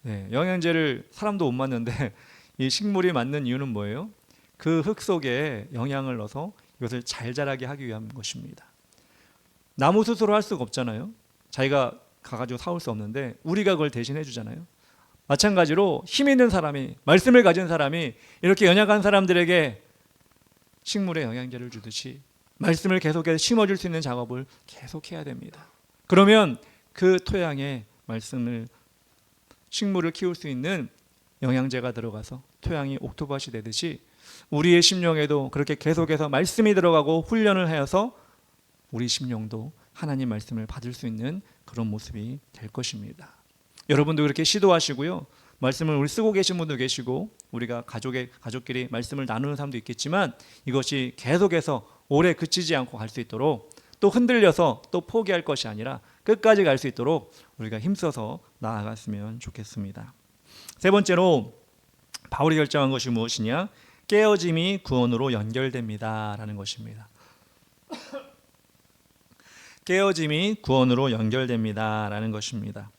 영양제를 사람도 못 맞는데 이 식물이 맞는 이유는 뭐예요? 그 흙 속에 영양을 넣어서 이것을 잘 자라게 하기 위한 것입니다. 나무 스스로 할 수가 없잖아요. 자기가 가가지고 사올 수 없는데 우리가 그걸 대신해 주잖아요. 마찬가지로 힘 있는 사람이, 말씀을 가진 사람이 이렇게 연약한 사람들에게 식물에 영양제를 주듯이 말씀을 계속해서 심어줄 수 있는 작업을 계속해야 됩니다. 그러면 그 토양에 식물을 키울 수 있는 영양제가 들어가서 토양이 옥토밭이 되듯이 우리의 심령에도 그렇게 계속해서 말씀이 들어가고 훈련을 하여서 우리 심령도 하나님 말씀을 받을 수 있는 그런 모습이 될 것입니다. 여러분도 그렇게 시도하시고요. 말씀을 우리 쓰고 계신 분도 계시고 우리가 가족끼리 말씀을 나누는 사람도 있겠지만 이것이 계속해서 오래 그치지 않고 갈 수 있도록, 또 흔들려서 또 포기할 것이 아니라 끝까지 갈 수 있도록 우리가 힘써서 나아갔으면 좋겠습니다. 세 번째로 바울이 결정한 것이 무엇이냐? 깨어짐이 구원으로 연결됩니다 라는 것입니다. 깨어짐이 구원으로 연결됩니다 라는 것입니다.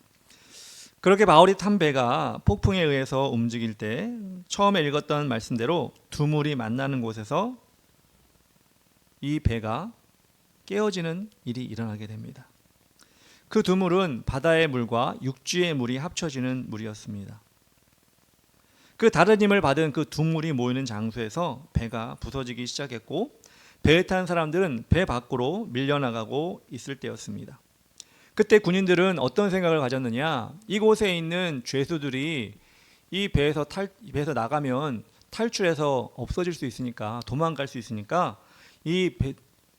그렇게 바울이 탄 배가 폭풍에 의해서 움직일 때 처음에 읽었던 말씀대로 두 물이 만나는 곳에서 이 배가 깨어지는 일이 일어나게 됩니다. 그 두 물은 바다의 물과 육지의 물이 합쳐지는 물이었습니다. 그 다른 힘을 받은 그 두 물이 모이는 장소에서 배가 부서지기 시작했고 배에 탄 사람들은 배 밖으로 밀려나가고 있을 때였습니다. 그때 군인들은 어떤 생각을 가졌느냐? 이곳에 있는 죄수들이 이 배에서 나가면 탈출해서 없어질 수 있으니까, 도망갈 수 있으니까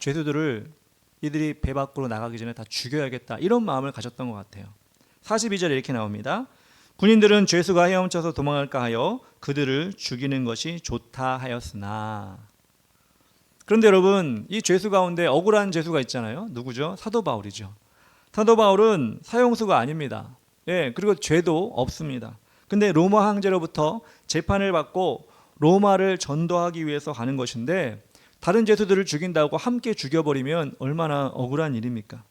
죄수들을 이들이 배 밖으로 나가기 전에 다 죽여야겠다, 이런 마음을 가졌던 것 같아요. 42절에 이렇게 나옵니다. 군인들은 죄수가 헤엄쳐서 도망할까 하여 그들을 죽이는 것이 좋다 하였으나. 그런데 여러분, 이 죄수 가운데 억울한 죄수가 있잖아요. 누구죠? 사도 바울이죠. 사도 바울은 사형수가 아닙니다. 그리고 죄도 없습니다. 근데 로마 황제로부터 재판을 받고 로마를 전도하기 위해서 가는 것인데 다른 죄수들을 죽인다고 함께 죽여버리면 얼마나 억울한 일입니까?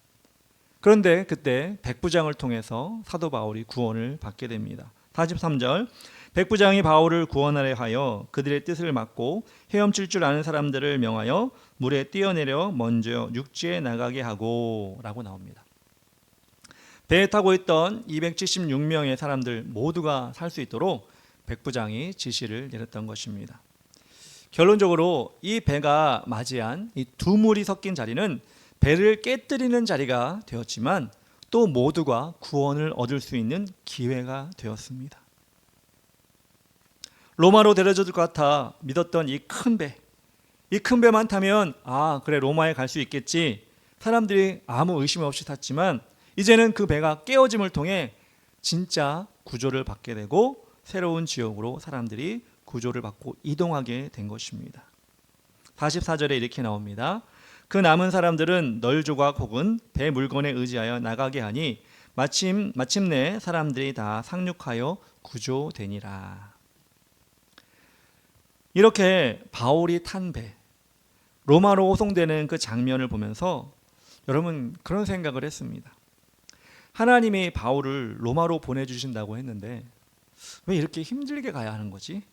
그런데 그때 백부장을 통해서 사도 바울이 구원을 받게 됩니다. 43절, 백부장이 바울을 구원하려 하여 그들의 뜻을 막고 헤엄칠 줄 아는 사람들을 명하여 물에 뛰어내려 먼저 육지에 나가게 하고 라고 나옵니다. 배에 타고 있던 276명의 사람들 모두가 살 수 있도록 백부장이 지시를 내렸던 것입니다. 결론적으로 이 배가 맞이한 이 두 물이 섞인 자리는 배를 깨뜨리는 자리가 되었지만 또 모두가 구원을 얻을 수 있는 기회가 되었습니다. 로마로 데려줄 것 같아 믿었던 이 큰 배만 타면 그래, 로마에 갈 수 있겠지, 사람들이 아무 의심 없이 탔지만 이제는 그 배가 깨어짐을 통해 진짜 구조를 받게 되고 새로운 지역으로 사람들이 구조를 받고 이동하게 된 것입니다. 44절에 이렇게 나옵니다. 그 남은 사람들은 널조각 혹은 배 물건에 의지하여 나가게 하니 마침내 사람들이 다 상륙하여 구조되니라. 이렇게 바울이 탄 배, 로마로 호송되는 그 장면을 보면서 여러분 그런 생각을 했습니다. 하나님이 바울을 로마로 보내주신다고 했는데 왜 이렇게 힘들게 가야 하는 거지?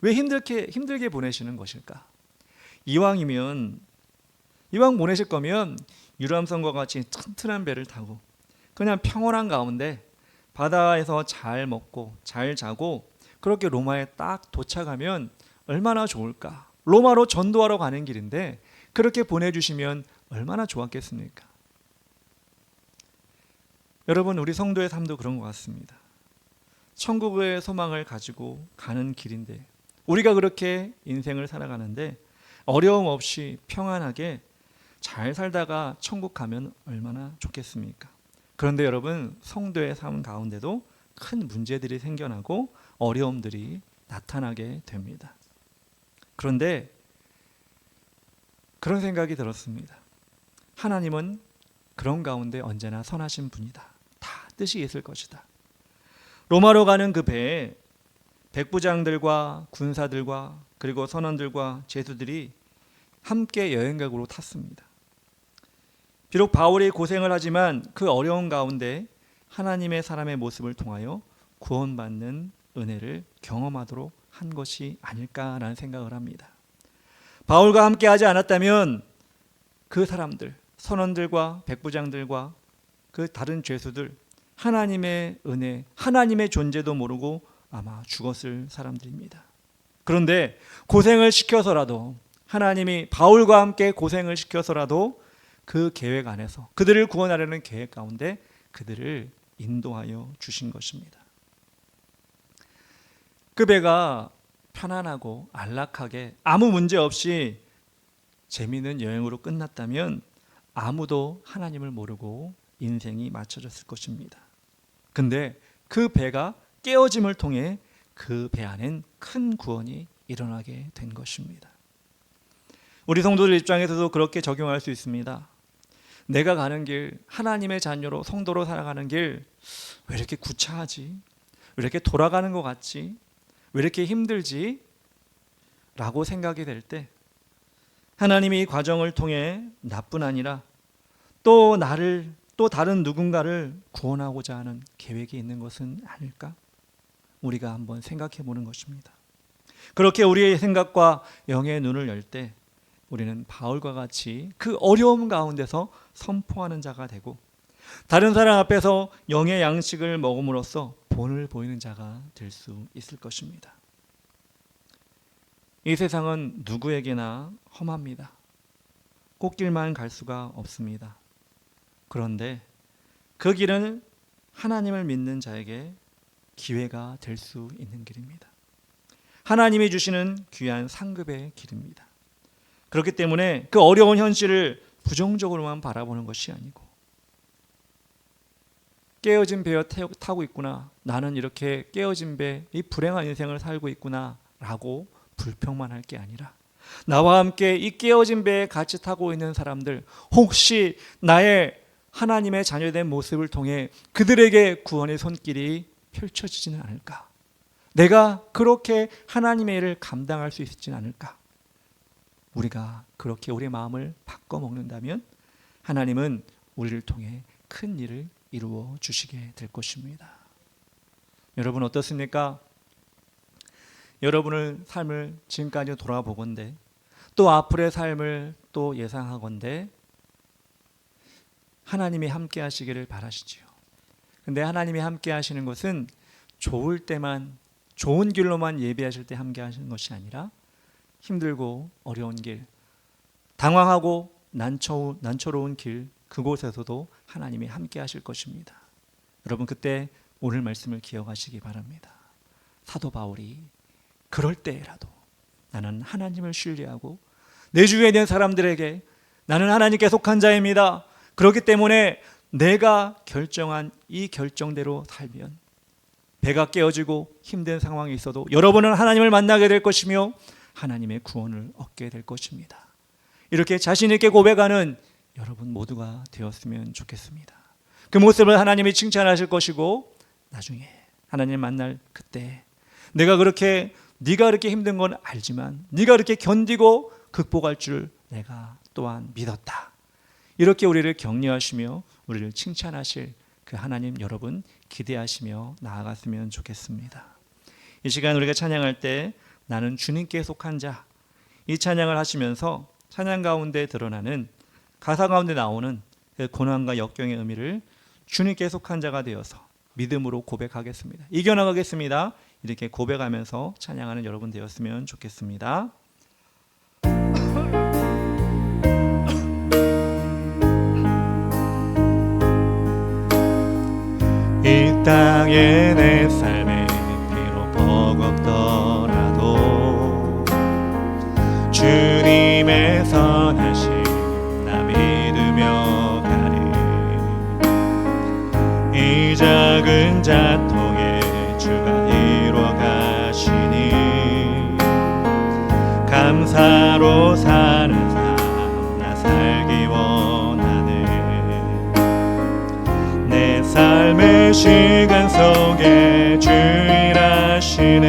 왜 힘들게 보내시는 것일까? 이왕 보내실 거면 유람선과 같이 튼튼한 배를 타고 그냥 평온한 가운데 바다에서 잘 먹고 잘 자고 그렇게 로마에 딱 도착하면 얼마나 좋을까? 로마로 전도하러 가는 길인데 그렇게 보내주시면 얼마나 좋았겠습니까? 여러분 우리 성도의 삶도 그런 것 같습니다. 천국의 소망을 가지고 가는 길인데 우리가 그렇게 인생을 살아가는데 어려움 없이 평안하게 잘 살다가 천국 가면 얼마나 좋겠습니까? 그런데 여러분 성도의 삶 가운데도 큰 문제들이 생겨나고 어려움들이 나타나게 됩니다. 그런데 그런 생각이 들었습니다. 하나님은 그런 가운데 언제나 선하신 분이다. 다 뜻이 있을 것이다. 로마로 가는 그 배에 백부장들과 군사들과 그리고 선원들과 제수들이 함께 여행객으로 탔습니다. 비록 바울이 고생을 하지만 그 어려운 가운데 하나님의 사람의 모습을 통하여 구원받는 은혜를 경험하도록 한 것이 아닐까라는 생각을 합니다. 바울과 함께 하지 않았다면 그 사람들, 선원들과 백부장들과 그 다른 죄수들 하나님의 은혜, 하나님의 존재도 모르고 아마 죽었을 사람들입니다. 그런데 고생을 시켜서라도 하나님이 바울과 함께 고생을 시켜서라도 그 계획 안에서 그들을 구원하려는 계획 가운데 그들을 인도하여 주신 것입니다. 그 배가 편안하고 안락하게 아무 문제 없이 재미있는 여행으로 끝났다면 아무도 하나님을 모르고 인생이 맞춰졌을 것입니다. 근데 그 배가 깨어짐을 통해 그 배 안엔 큰 구원이 일어나게 된 것입니다. 우리 성도들 입장에서도 그렇게 적용할 수 있습니다. 내가 가는 길, 하나님의 자녀로 성도로 살아가는 길 왜 이렇게 구차하지? 왜 이렇게 돌아가는 것 같지? 왜 이렇게 힘들지? 라고 생각이 될 때 하나님이 이 과정을 통해 나뿐 아니라 또 나를 또 다른 누군가를 구원하고자 하는 계획이 있는 것은 아닐까? 우리가 한번 생각해 보는 것입니다. 그렇게 우리의 생각과 영의 눈을 열 때 우리는 바울과 같이 그 어려움 가운데서 선포하는 자가 되고 다른 사람 앞에서 영의 양식을 먹음으로써 본을 보이는 자가 될 수 있을 것입니다. 이 세상은 누구에게나 험합니다. 꽃길만 갈 수가 없습니다. 그런데 그 길은 하나님을 믿는 자에게 기회가 될 수 있는 길입니다. 하나님이 주시는 귀한 상급의 길입니다. 그렇기 때문에 그 어려운 현실을 부정적으로만 바라보는 것이 아니고 깨어진 배에 타고 있구나, 나는 이렇게 깨어진 배, 이 불행한 인생을 살고 있구나 라고 불평만 할 게 아니라 나와 함께 이 깨어진 배에 같이 타고 있는 사람들, 혹시 나의 하나님의 자녀된 모습을 통해 그들에게 구원의 손길이 펼쳐지지는 않을까? 내가 그렇게 하나님의 일을 감당할 수 있지는 않을까? 우리가 그렇게 우리의 마음을 바꿔먹는다면 하나님은 우리를 통해 큰 일을 이루어 주시게 될 것입니다. 여러분 어떻습니까? 여러분의 삶을 지금까지 돌아보건대 또 앞으로의 삶을 또 예상하건대 하나님이 함께 하시기를 바라시지요. 근데 하나님이 함께 하시는 것은 좋을 때만, 좋은 길로만 예비하실 때 함께 하시는 것이 아니라 힘들고 어려운 길, 당황하고 난처로운 길, 그곳에서도 하나님이 함께 하실 것입니다. 여러분 그때 오늘 말씀을 기억하시기 바랍니다. 사도 바울이 그럴 때라도 나는 하나님을 신뢰하고 내 주위에 있는 사람들에게 나는 하나님께 속한 자입니다. 그렇기 때문에 내가 결정한 이 결정대로 살면 배가 깨어지고 힘든 상황이 있어도 여러분은 하나님을 만나게 될 것이며 하나님의 구원을 얻게 될 것입니다. 이렇게 자신 있게 고백하는 여러분 모두가 되었으면 좋겠습니다. 그 모습을 하나님이 칭찬하실 것이고 나중에 하나님 만날 그때 네가 그렇게 힘든 건 알지만 네가 그렇게 견디고 극복할 줄 내가 또한 믿었다. 이렇게 우리를 격려하시며 우리를 칭찬하실 그 하나님 여러분 기대하시며 나아갔으면 좋겠습니다. 이 시간 우리가 찬양할 때 나는 주님께 속한 자, 이 찬양을 하시면서 찬양 가운데 드러나는 가사 가운데 나오는 그 고난과 역경의 의미를 주님께 속한 자가 되어서 믿음으로 고백하겠습니다. 이겨나가겠습니다. 이렇게 고백하면서 찬양하는 여러분 되었으면 좋겠습니다. 이 땅에 내 삶이 비록 버겁더라도 주님의 선하심 나 믿으며 가리. 이 작은 자통에 주가 이루어 가시니 감사로 사는 삶 나 살기 원하네. 내 삶의 시간 속에 주 일하시네.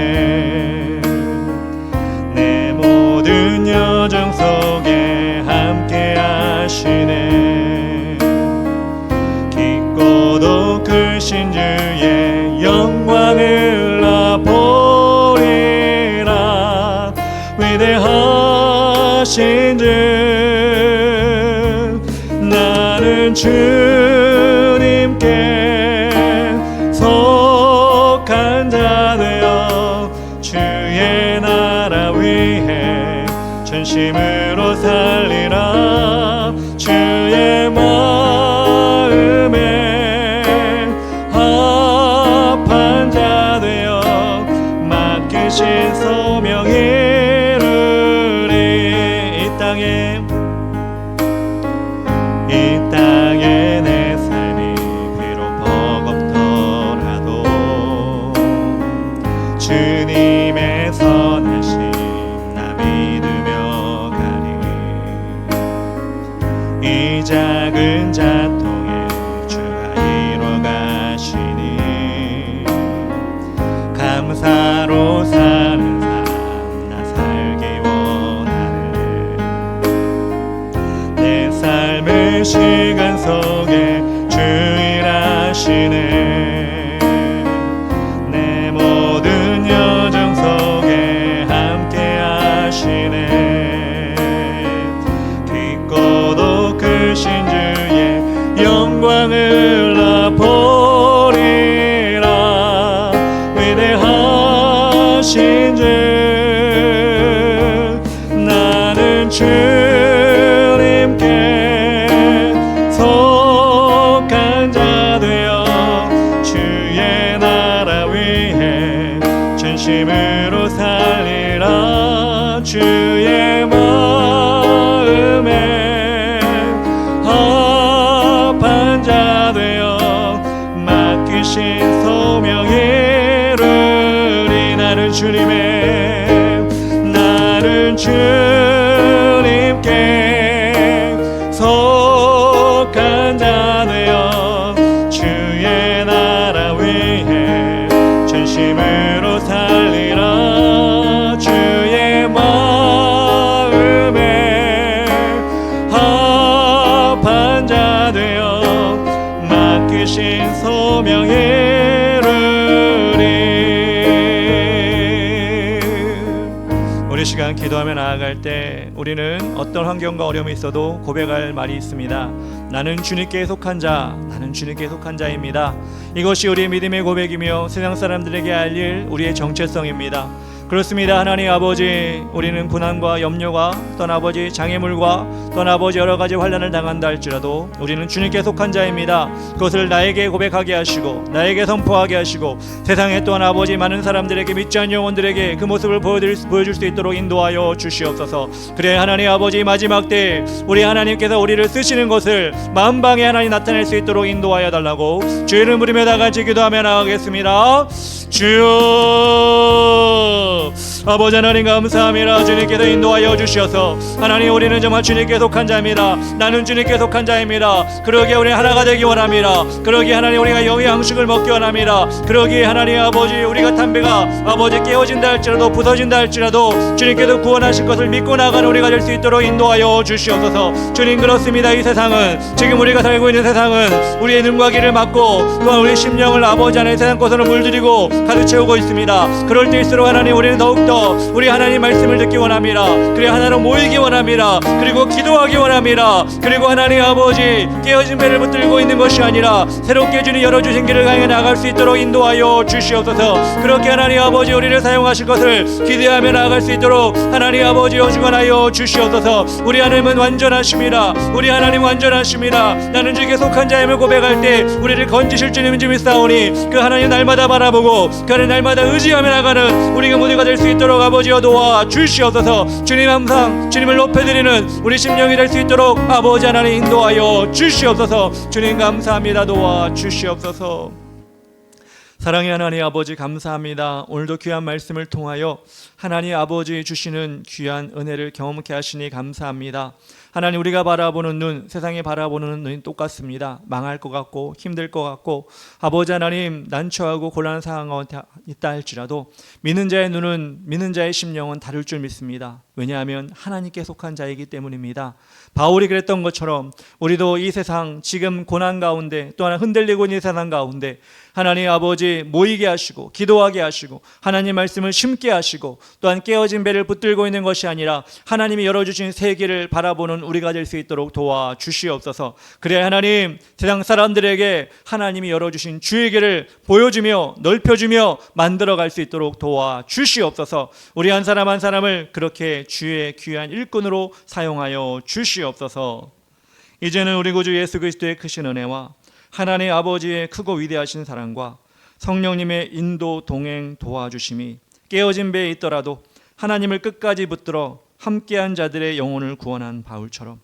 내 모든 여정 속에 함께 하시네. 깊고도 크신 주의 영광을 나 보리라. 위대하신 주 나는 주님께 속한 자 되어 주의 나라 위해 전심으로 살리라. 주의 마음에 합한 자 되어 맡기신 소명 이루리. 이 땅에 내 삶이 비록 버겁더라도 주님의 선하심 나 믿으며 가리. 이 작은 자통에 주가 이루어 가시니 감사로 사는 삶 나 살기 원하네. 내 삶의 시간 속에 주 일하시네. 내 모든 여정 속에 함께 하시네. 깊고도 크신 주의 영광을 나 보리라. 위대하신 주 나는 주님께 속한 자 되어 주의 나라 위해 전심으로 살리라. 주의 마음에 합한 자 되어 맡기신 소명 이루리. 나는 주님께 속한 자 되어 주의 나라 위해 전심으로 살리라. 주의 마음에 합한 자 되어 맡기신 소명 이루리. 우리 시간 기도하며 나아갈 때 우리는 어떤 환경과 어려움이 있어도 고백할 말이 있습니다. 나는 주님께 속한 자, 나는 주님께 속한 자입니다. 이것이 우리의 믿음의 고백이며 세상 사람들에게 알릴 우리의 정체성입니다. 그렇습니다. 하나님 아버지, 우리는 고난과 염려가 또 아버지 장애물과 또 아버지 여러 가지 환난을 당한다 할지라도 우리는 주님께 속한 자입니다. 그것을 나에게 고백하게 하시고 나에게 선포하게 하시고 세상에 또한 아버지 많은 사람들에게 믿지 않는 영혼들에게 그 모습을 보여줄 수 있도록 인도하여 주시옵소서. 그래 하나님 아버지, 마지막 때 우리 하나님께서 우리를 쓰시는 것을 만방에 하나님 나타낼 수 있도록 인도하여 달라고 주 이름 부르며 다 같이 기도하며 나가겠습니다. 주여 주시옵소서. 아버지 하나님 감사합니다. 주님께서 인도하여 주시어서 하나님 우리는 정말 주님께 속한 자입니다. 나는 주님께 속한 자입니다. 그러기에 우리 하나가 되기 원합니다. 그러기에 하나님 우리가 영의 양식을 먹기 원합니다. 그러기에 하나님 아버지 우리가 담배가 아버지 깨어진다 할지라도 부서진다 할지라도 주님께서 구원하실 것을 믿고 나가는 우리가 될 수 있도록 인도하여 주시옵소서. 주님 그렇습니다. 이 세상은 지금 우리가 살고 있는 세상은 우리의 눈과 귀를 막고 또한 우리 심령을 아버지 하나님 세상 것으로 물들이고 가득 채우고 있습니다. 그럴 때일수록 하나님 우리는 더욱더 우리 하나님 말씀을 듣기 원합니다. 그래 하나로 모이기 원합니다. 그리고 기도하기 원합니다. 그리고 하나님 아버지 깨어진 배를 붙들고 있는 것이 아니라 새롭게 주님 열어주신 길을 향해 나갈 수 있도록 인도하여 주시옵소서. 그렇게 하나님 아버지 우리를 사용하실 것을 기대하며 나아갈 수 있도록 하나님 아버지 주관하여 주시옵소서. 우리 하나님은 완전하십니다. 우리 하나님 완전하십니다. 나는 주께 속한 자임을 고백할 때 우리를 건지실 주님 줄 믿사오니 그 하나님 날마다 바라보고 그 하나님 날마다 의지하며 나가는 우리가 모두가 될 수 있도록 아버지여 도와 주시옵소서. 주님 항상 주님을 높여드리는 우리 심령이 될 수 있도록 아버지 하나님 인도하여 주시옵소서. 주님 감사합니다. 도와 주시옵소서. 사랑의 하나님 아버지 감사합니다. 오늘도 귀한 말씀을 통하여 하나님 아버지 주시는 귀한 은혜를 경험케 하시니 감사합니다. 하나님 우리가 바라보는 눈, 세상에 바라보는 눈이 똑같습니다. 망할 것 같고 힘들 것 같고 아버지 하나님 난처하고 곤란한 상황이 있다 할지라도 믿는 자의 눈은 믿는 자의 심령은 다를 줄 믿습니다. 왜냐하면 하나님께 속한 자이기 때문입니다. 바울이 그랬던 것처럼 우리도 이 세상 지금 고난 가운데 또한 흔들리고 있는 세상 가운데 하나님 아버지 모이게 하시고 기도하게 하시고 하나님 말씀을 심게 하시고 또한 깨어진 배를 붙들고 있는 것이 아니라 하나님이 열어주신 세계를 바라보는 우리가 될 수 있도록 도와주시옵소서. 그래야 하나님 세상 사람들에게 하나님이 열어주신 주의 길을 보여주며 넓혀주며 만들어갈 수 있도록 도와주시옵소서. 우리 한 사람 한 사람을 그렇게 주의 귀한 일꾼으로 사용하여 주시옵소서. 이제는 우리 구주 예수 그리스도의 크신 은혜와 하나님 아버지의 크고 위대하신 사랑과 성령님의 인도 동행 도와주심이 깨어진 배에 있더라도 하나님을 끝까지 붙들어 함께한 자들의 영혼을 구원한 바울처럼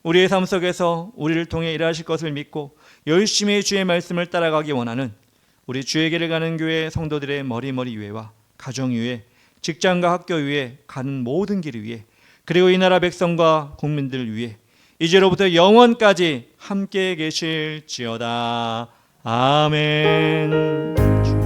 우리의 삶 속에서 우리를 통해 일하실 것을 믿고 열심히 주의 말씀을 따라가기 원하는 우리 주의 길을 가는 교회 성도들의 머리머리 위에와 가정 위에 직장과 학교 위에 가는 모든 길 위에 그리고 이 나라 백성과 국민들 위에 이제로부터 영원까지 함께 계실지어다. 아멘.